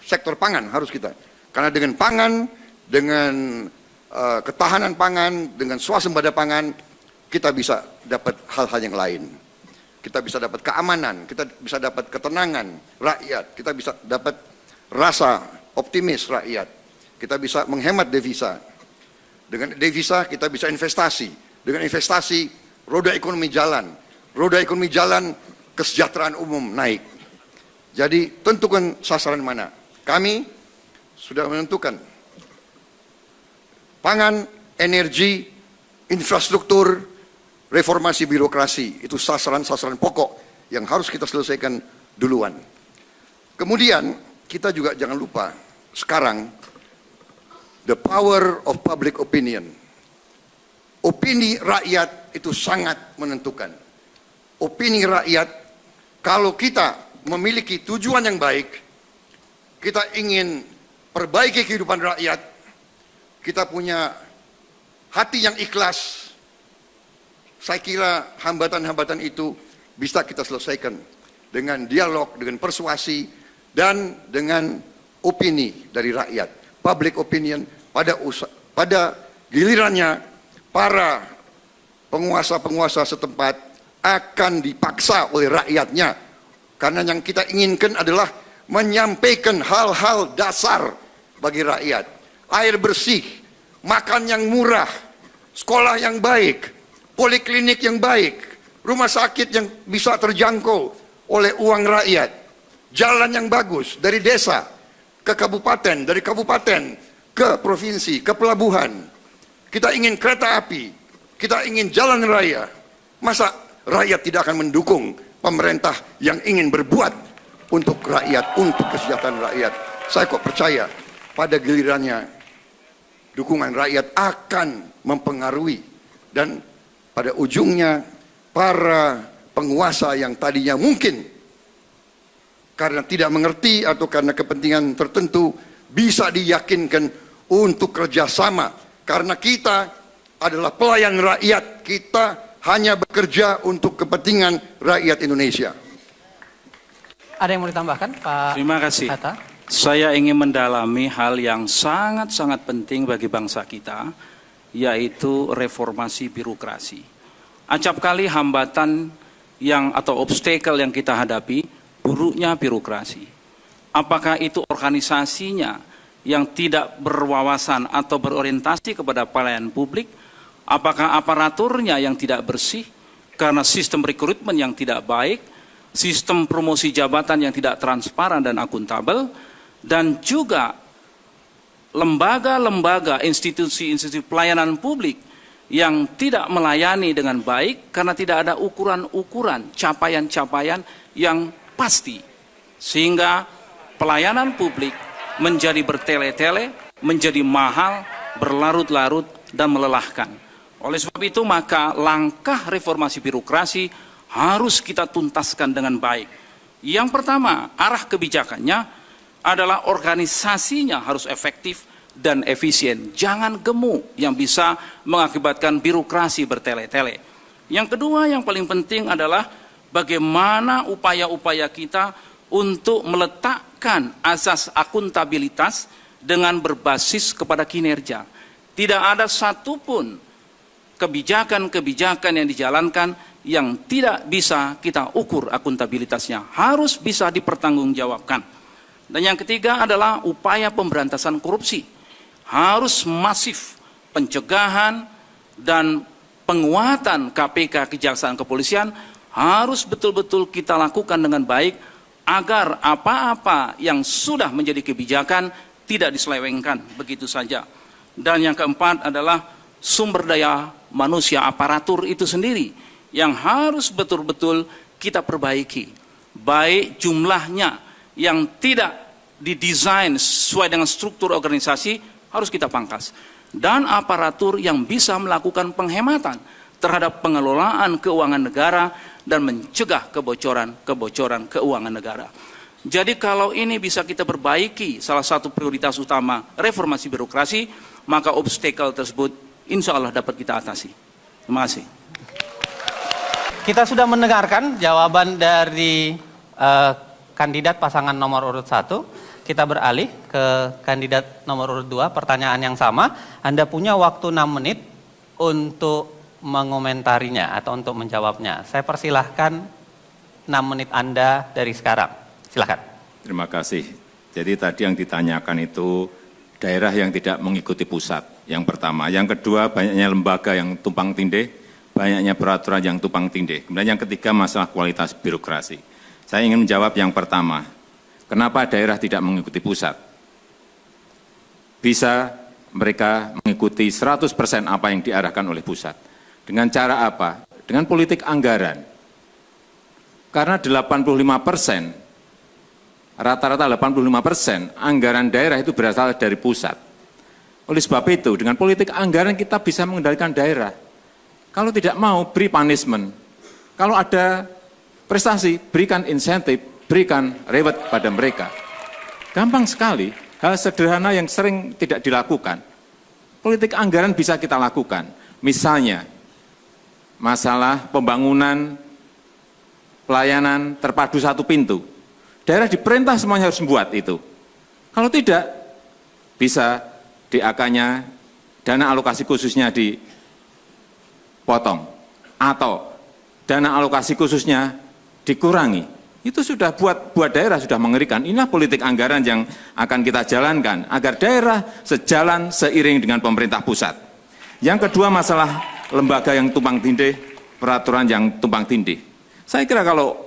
sektor pangan harus kita. Karena dengan pangan, dengan ketahanan pangan, dengan swasembada pangan, kita bisa dapat hal-hal yang lain. Kita bisa dapat keamanan, kita bisa dapat ketenangan rakyat, kita bisa dapat rasa optimis rakyat, kita bisa menghemat devisa. Dengan devisa kita bisa investasi, dengan investasi roda ekonomi jalan, kesejahteraan umum naik. Jadi tentukan sasaran mana. Kami sudah menentukan pangan, energi, infrastruktur, reformasi birokrasi. Itu sasaran-sasaran pokok yang harus kita selesaikan duluan. Kemudian kita juga jangan lupa sekarang the power of public opinion. Opini rakyat itu sangat menentukan. Opini rakyat, kalau kita memiliki tujuan yang baik, kita ingin perbaiki kehidupan rakyat, kita punya hati yang ikhlas, saya kira hambatan-hambatan itu bisa kita selesaikan dengan dialog, dengan persuasi, dan dengan opini dari rakyat. Public opinion pada gilirannya para penguasa-penguasa setempat akan dipaksa oleh rakyatnya. Karena yang kita inginkan adalah menyampaikan hal-hal dasar bagi rakyat. Air bersih, makan yang murah, sekolah yang baik, poliklinik yang baik, rumah sakit yang bisa terjangkau oleh uang rakyat, jalan yang bagus dari desa ke kabupaten, dari kabupaten ke provinsi, ke pelabuhan. Kita ingin kereta api, kita ingin jalan raya. Masa rakyat tidak akan mendukung pemerintah yang ingin berbuat untuk rakyat, untuk kesejahteraan rakyat? Saya kok percaya pada gilirannya dukungan rakyat akan mempengaruhi, dan pada ujungnya para penguasa yang tadinya mungkin karena tidak mengerti atau karena kepentingan tertentu bisa diyakinkan untuk kerjasama. Karena kita adalah pelayan rakyat, kita hanya bekerja untuk kepentingan rakyat Indonesia. Ada yang mau ditambahkan, Pak? Terima kasih. Hatta? Saya ingin mendalami hal yang sangat-sangat penting bagi bangsa kita, yaitu reformasi birokrasi. Acap kali hambatan atau obstacle yang kita hadapi, buruknya birokrasi. Apakah itu organisasinya yang tidak berwawasan atau berorientasi kepada pelayanan publik? Apakah aparaturnya yang tidak bersih karena sistem rekrutmen yang tidak baik, sistem promosi jabatan yang tidak transparan dan akuntabel, dan juga lembaga-lembaga, institusi-institusi pelayanan publik yang tidak melayani dengan baik karena tidak ada ukuran-ukuran, capaian-capaian yang pasti, sehingga pelayanan publik menjadi bertele-tele, menjadi mahal, berlarut-larut, dan melelahkan. Oleh sebab itu, maka langkah reformasi birokrasi harus kita tuntaskan dengan baik. Yang pertama, arah kebijakannya adalah organisasinya harus efektif dan efisien. Jangan gemuk yang bisa mengakibatkan birokrasi bertele-tele. Yang kedua, yang paling penting adalah bagaimana upaya-upaya kita untuk meletakkan asas akuntabilitas dengan berbasis kepada kinerja. Tidak ada satupun kebijakan-kebijakan yang dijalankan yang tidak bisa kita ukur akuntabilitasnya. Harus bisa dipertanggungjawabkan. Dan yang ketiga adalah upaya pemberantasan korupsi. Harus masif pencegahan dan penguatan KPK, Kejaksaan, Kepolisian harus betul-betul kita lakukan dengan baik, agar apa-apa yang sudah menjadi kebijakan tidak diselewengkan begitu saja. Dan yang keempat adalah sumber daya manusia, aparatur itu sendiri yang harus betul-betul kita perbaiki. Baik jumlahnya yang tidak didesain sesuai dengan struktur organisasi harus kita pangkas. Dan aparatur yang bisa melakukan penghematan terhadap pengelolaan keuangan negara dan mencegah kebocoran keuangan negara. Jadi kalau ini bisa kita perbaiki, salah satu prioritas utama reformasi birokrasi, maka obstacle tersebut insya Allah dapat kita atasi. Terima kasih. Kita sudah mendengarkan jawaban dari kandidat pasangan nomor urut 1. Kita beralih ke kandidat nomor urut 2, pertanyaan yang sama. Anda punya waktu 6 menit untuk mengomentarinya atau untuk menjawabnya. Saya persilahkan 6 menit Anda dari sekarang. Silakan. Terima kasih. Jadi tadi yang ditanyakan itu daerah yang tidak mengikuti pusat. Yang pertama. Yang kedua, banyaknya lembaga yang tumpang tindih, banyaknya peraturan yang tumpang tindih. Kemudian yang ketiga, masalah kualitas birokrasi. Saya ingin menjawab yang pertama. Kenapa daerah tidak mengikuti pusat? Bisa mereka mengikuti 100% apa yang diarahkan oleh pusat. Dengan cara apa? Dengan politik anggaran. Karena 85%, rata-rata 85% anggaran daerah itu berasal dari pusat. Oleh sebab itu, dengan politik anggaran kita bisa mengendalikan daerah. Kalau tidak mau, beri punishment. Kalau ada prestasi, berikan insentif, berikan reward pada mereka. Gampang sekali, hal sederhana yang sering tidak dilakukan. Politik anggaran bisa kita lakukan. Misalnya, masalah pembangunan pelayanan terpadu satu pintu. Daerah diperintah semuanya harus membuat itu. Kalau tidak, bisa DAK-nya, dana alokasi khususnya dipotong. Atau dana alokasi khususnya dikurangi. Itu sudah buat daerah sudah mengerikan. Inilah politik anggaran yang akan kita jalankan agar daerah sejalan seiring dengan pemerintah pusat. Yang kedua masalah lembaga yang tumpang tindih, peraturan yang tumpang tindih. Saya kira kalau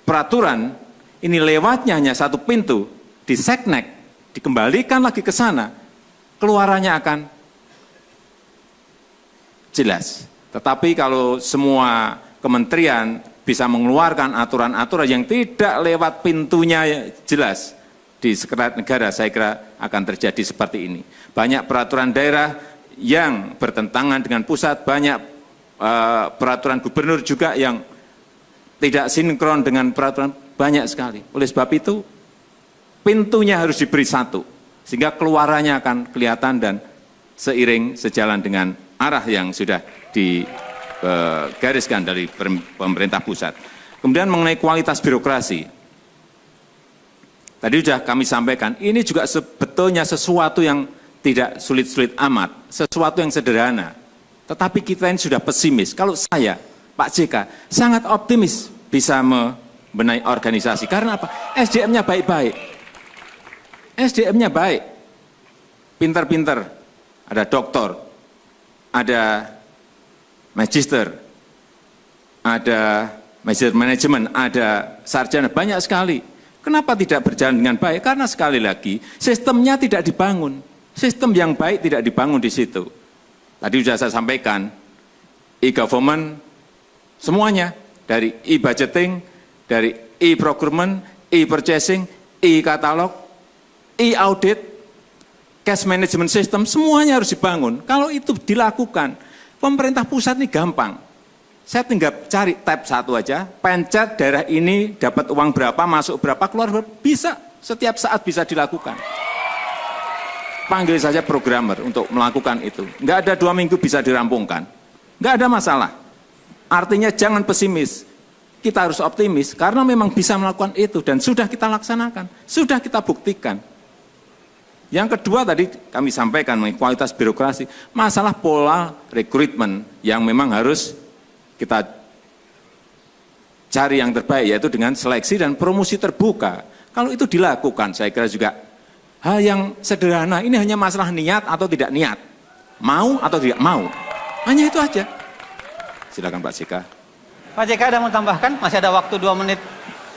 peraturan ini lewatnya hanya satu pintu, di seknek, dikembalikan lagi ke sana, keluarannya akan jelas. Tetapi kalau semua kementerian bisa mengeluarkan aturan-aturan yang tidak lewat pintunya jelas di sekretariat negara, saya kira akan terjadi seperti ini. Banyak peraturan daerah yang bertentangan dengan pusat, banyak peraturan gubernur juga yang tidak sinkron dengan peraturan, banyak sekali. Oleh sebab itu, pintunya harus diberi satu, sehingga keluarannya akan kelihatan dan seiring sejalan dengan arah yang sudah digariskan dari pemerintah pusat. Kemudian mengenai kualitas birokrasi, tadi sudah kami sampaikan, ini juga sebetulnya sesuatu yang tidak sulit-sulit amat, sesuatu yang sederhana. Tetapi kita ini sudah pesimis. Kalau saya, Pak JK, sangat optimis bisa membenahi organisasi. Karena apa? SDM-nya baik-baik. SDM-nya baik. Pinter-pinter. Ada doktor, ada magister, ada magister manajemen, ada sarjana, banyak sekali. Kenapa tidak berjalan dengan baik? Karena sekali lagi, sistemnya tidak dibangun. Sistem yang baik tidak dibangun di situ. Tadi sudah saya sampaikan, e-government, semuanya, dari e-budgeting, dari e-procurement, e-purchasing, e-katalog, e-audit, cash management system, semuanya harus dibangun. Kalau itu dilakukan, pemerintah pusat ini gampang. Saya tinggal cari tab satu aja, pencet daerah ini dapat uang berapa, masuk berapa, keluar berapa, bisa, setiap saat bisa dilakukan. Panggil saja programmer untuk melakukan itu. Enggak ada 2 minggu bisa dirampungkan. Enggak ada masalah. Artinya jangan pesimis. Kita harus optimis karena memang bisa melakukan itu dan sudah kita laksanakan. Sudah kita buktikan. Yang kedua tadi kami sampaikan mengenai kualitas birokrasi. Masalah pola rekrutmen yang memang harus kita cari yang terbaik, yaitu dengan seleksi dan promosi terbuka. Kalau itu dilakukan, saya kira juga hal yang sederhana, ini hanya masalah niat atau tidak niat. Mau atau tidak mau. Hanya itu aja. Silakan Pak JK. Pak JK ada mau tambahkan? Masih ada waktu 2 menit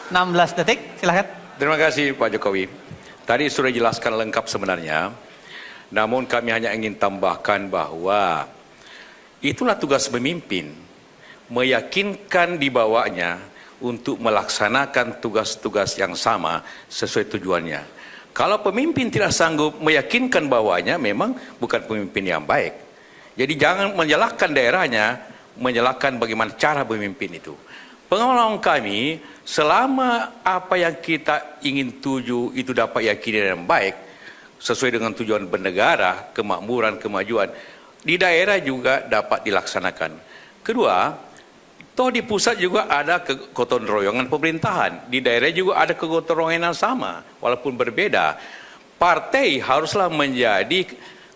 16 detik. Silakan. Terima kasih Pak Jokowi. Tadi sudah dijelaskan lengkap sebenarnya. Namun kami hanya ingin tambahkan bahwa itulah tugas pemimpin. Meyakinkan di bawahnya untuk melaksanakan tugas-tugas yang sama sesuai tujuannya. Kalau pemimpin tidak sanggup meyakinkan bawahnya, memang bukan pemimpin yang baik. Jadi jangan menyalahkan daerahnya, menyalahkan bagaimana cara pemimpin itu. Pengalaman kami, selama apa yang kita ingin tuju itu dapat yakini dengan baik, sesuai dengan tujuan bernegara, kemakmuran, kemajuan, di daerah juga dapat dilaksanakan. Kedua, toh di pusat juga ada kegotong royongan pemerintahan. Di daerah juga ada kegotong royongan sama, walaupun berbeda. Partai haruslah menjadi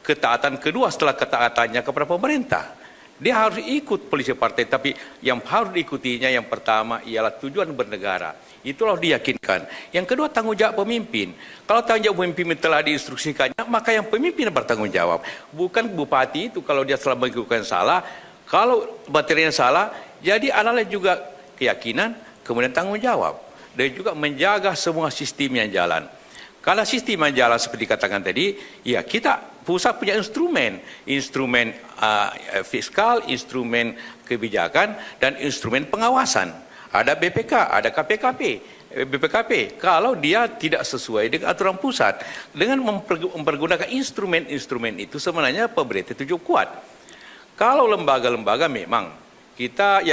ketaatan kedua setelah ketaatannya kepada pemerintah. Dia harus ikut polisi partai, tapi yang harus diikutinya yang pertama ialah tujuan bernegara. Itulah diyakinkan. Yang kedua, tanggung jawab pemimpin. Kalau tanggung jawab pemimpin telah diinstruksikannya, maka yang pemimpin bertanggung jawab. Bukan bupati itu kalau dia telah melakukan salah, kalau materinya salah, jadi adalah juga keyakinan, kemudian tanggung jawab. Dan juga menjaga semua sistem yang jalan. Kalau sistem yang jalan seperti katakan tadi, ya kita pusat punya instrumen. Instrumen fiskal, instrumen kebijakan, dan instrumen pengawasan. Ada BPK, ada BPKP. Kalau dia tidak sesuai dengan aturan pusat, dengan mempergunakan instrumen-instrumen itu sebenarnya pemerintah itu cukup kuat. Kalau lembaga-lembaga memang kita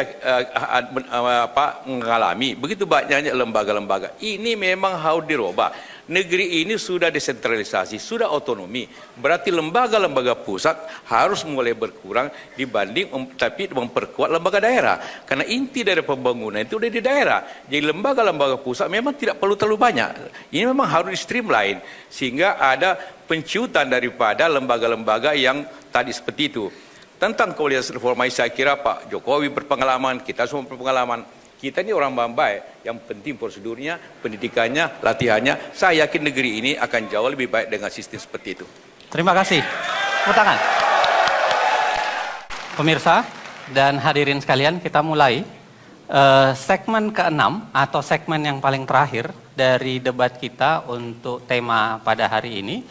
mengalami begitu banyaknya lembaga-lembaga. Ini memang harus dirubah. Negeri ini sudah desentralisasi, sudah otonomi. Berarti lembaga-lembaga pusat harus mulai berkurang dibanding tapi memperkuat lembaga daerah. Karena inti dari pembangunan itu ada di daerah. Jadi lembaga-lembaga pusat memang tidak perlu terlalu banyak. Ini memang harus di streamline sehingga ada penciutan daripada lembaga-lembaga yang tadi seperti itu. Tentang kualitas reformasi saya kira Pak Jokowi berpengalaman, kita semua berpengalaman. Kita ini orang baik, yang penting prosedurnya, pendidikannya, latihannya. Saya yakin negeri ini akan jauh lebih baik dengan sistem seperti itu. Terima kasih. Tepuk tangan. Pemirsa dan hadirin sekalian, kita mulai segmen ke-6 atau segmen yang paling terakhir dari debat kita untuk tema pada hari ini.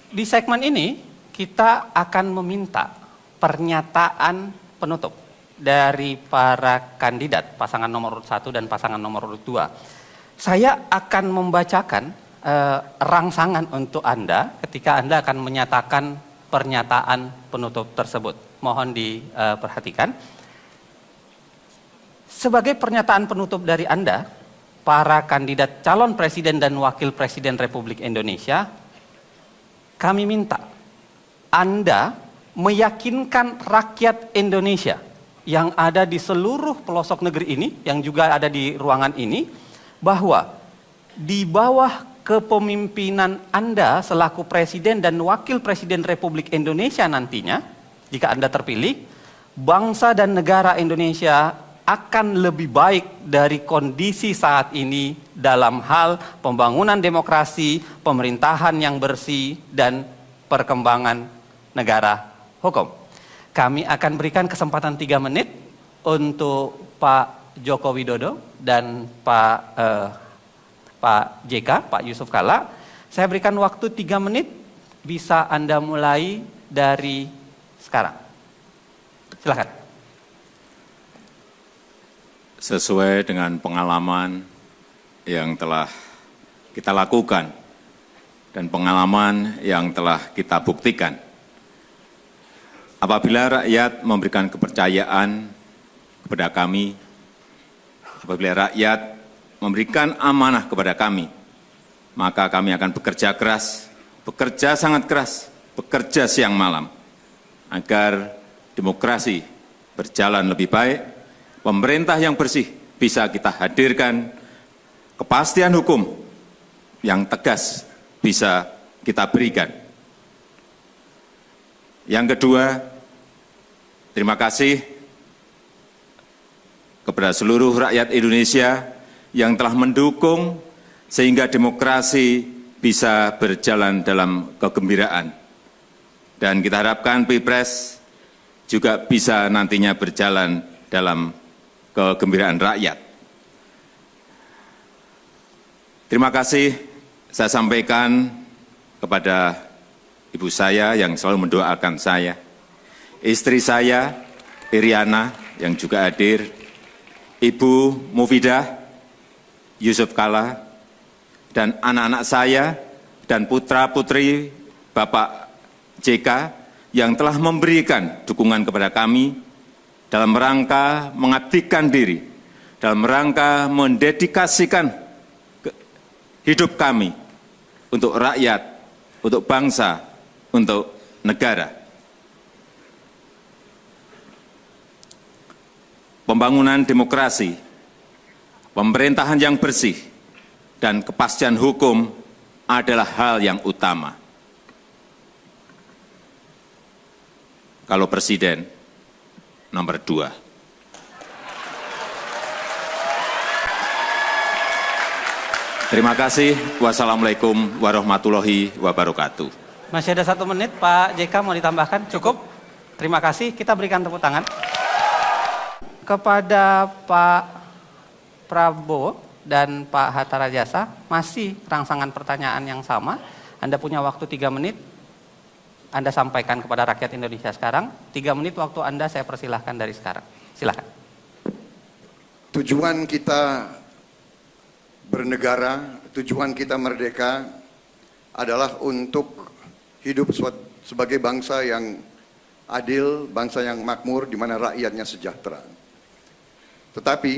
Di segmen ini kita akan meminta pernyataan penutup dari para kandidat pasangan nomor urut 1 dan pasangan nomor urut 2. Saya akan membacakan rangsangan untuk Anda ketika Anda akan menyatakan pernyataan penutup tersebut. Mohon diperhatikan. Sebagai pernyataan penutup dari Anda, para kandidat calon presiden dan wakil presiden Republik Indonesia, kami minta Anda meyakinkan rakyat Indonesia yang ada di seluruh pelosok negeri ini, yang juga ada di ruangan ini, bahwa di bawah kepemimpinan Anda selaku Presiden dan Wakil Presiden Republik Indonesia nantinya, jika Anda terpilih, bangsa dan negara Indonesia akan lebih baik dari kondisi saat ini dalam hal pembangunan demokrasi, pemerintahan yang bersih, dan perkembangan negara hukum. Kami akan berikan kesempatan 3 menit untuk Pak Joko Widodo dan Pak JK, Pak Yusuf Kalla. Saya berikan waktu 3 menit, bisa Anda mulai dari sekarang. Silakan. Sesuai dengan pengalaman yang telah kita lakukan dan pengalaman yang telah kita buktikan, apabila rakyat memberikan kepercayaan kepada kami, apabila rakyat memberikan amanah kepada kami, maka kami akan bekerja keras, bekerja sangat keras, bekerja siang malam, agar demokrasi berjalan lebih baik, pemerintah yang bersih bisa kita hadirkan, kepastian hukum yang tegas bisa kita berikan. Yang kedua, terima kasih kepada seluruh rakyat Indonesia yang telah mendukung sehingga demokrasi bisa berjalan dalam kegembiraan. Dan kita harapkan Pilpres juga bisa nantinya berjalan dalam kegembiraan rakyat. Terima kasih saya sampaikan kepada ibu saya yang selalu mendoakan saya, istri saya, Iriana, yang juga hadir, Ibu Mufidah, Yusuf Kalla, dan anak-anak saya, dan putra-putri Bapak JK, yang telah memberikan dukungan kepada kami dalam rangka mengabdikan diri, dalam rangka mendedikasikan hidup kami untuk rakyat, untuk bangsa, untuk negara. Pembangunan demokrasi, pemerintahan yang bersih, dan kepastian hukum adalah hal yang utama. Kalau presiden, nomor 2. Terima kasih. Wassalamualaikum warahmatullahi wabarakatuh. Masih ada 1 menit, Pak JK mau ditambahkan? Cukup? Terima kasih, kita berikan tepuk tangan. Kepada Pak Prabowo dan Pak Hatta Rajasa, masih rangsangan pertanyaan yang sama. Anda punya waktu 3 menit, Anda sampaikan kepada rakyat Indonesia sekarang. 3 menit waktu Anda saya persilahkan dari sekarang. Silakan. Tujuan kita bernegara, tujuan kita merdeka adalah untuk hidup sebagai bangsa yang adil, bangsa yang makmur, di mana rakyatnya sejahtera. Tetapi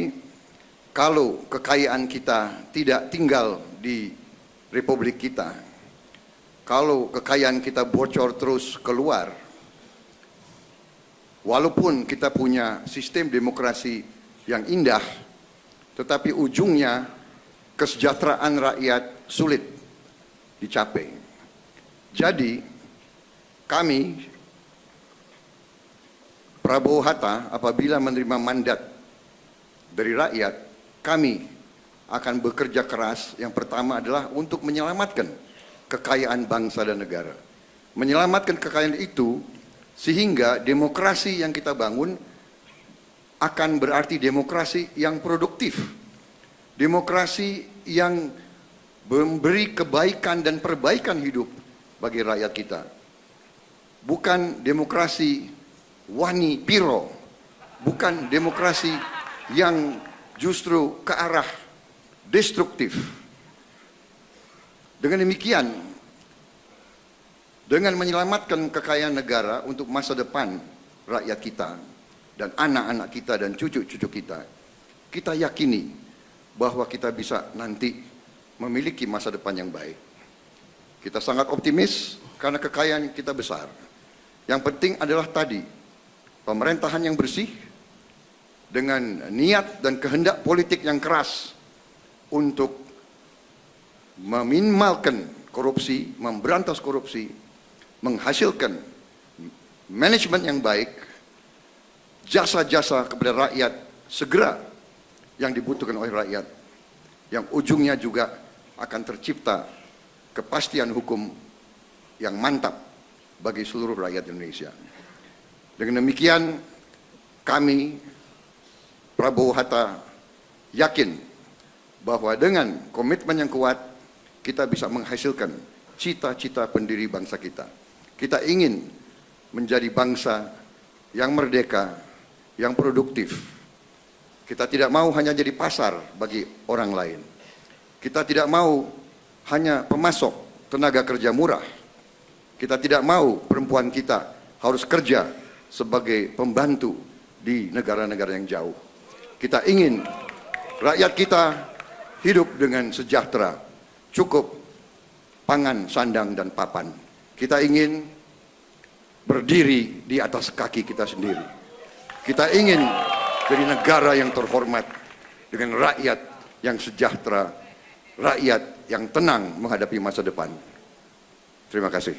kalau kekayaan kita tidak tinggal di republik kita, kalau kekayaan kita bocor terus keluar, walaupun kita punya sistem demokrasi yang indah, tetapi ujungnya kesejahteraan rakyat sulit dicapai. Jadi kami, Prabowo Hatta, apabila menerima mandat dari rakyat, kami akan bekerja keras. Yang pertama adalah untuk menyelamatkan kekayaan bangsa dan negara. Menyelamatkan kekayaan itu sehingga demokrasi yang kita bangun akan berarti demokrasi yang produktif. Demokrasi yang memberi kebaikan dan perbaikan hidup bagi rakyat kita. Bukan demokrasi wani piro, bukan demokrasi yang justru ke arah destruktif. Dengan demikian, dengan menyelamatkan kekayaan negara untuk masa depan rakyat kita dan anak-anak kita dan cucu-cucu kita, kita yakini bahwa kita bisa nanti memiliki masa depan yang baik. Kita sangat optimis karena kekayaan kita besar. Yang penting adalah tadi, pemerintahan yang bersih dengan niat dan kehendak politik yang keras untuk meminimalkan korupsi, memberantas korupsi, menghasilkan manajemen yang baik, jasa-jasa kepada rakyat segera yang dibutuhkan oleh rakyat, yang ujungnya juga akan tercipta kepastian hukum yang mantap bagi seluruh rakyat Indonesia. Dengan demikian, kami Prabowo Hatta yakin bahwa dengan komitmen yang kuat, kita bisa menghasilkan cita-cita pendiri bangsa kita. Kita ingin menjadi bangsa yang merdeka, yang produktif. Kita tidak mau hanya jadi pasar bagi orang lain. Kita tidak mau hanya pemasok tenaga kerja murah. Kita tidak mau perempuan kita harus kerja sebagai pembantu di negara-negara yang jauh. Kita ingin rakyat kita hidup dengan sejahtera, cukup pangan, sandang, dan papan. Kita ingin berdiri di atas kaki kita sendiri. Kita ingin jadi negara yang terhormat dengan rakyat yang sejahtera, rakyat yang tenang menghadapi masa depan. Terima kasih.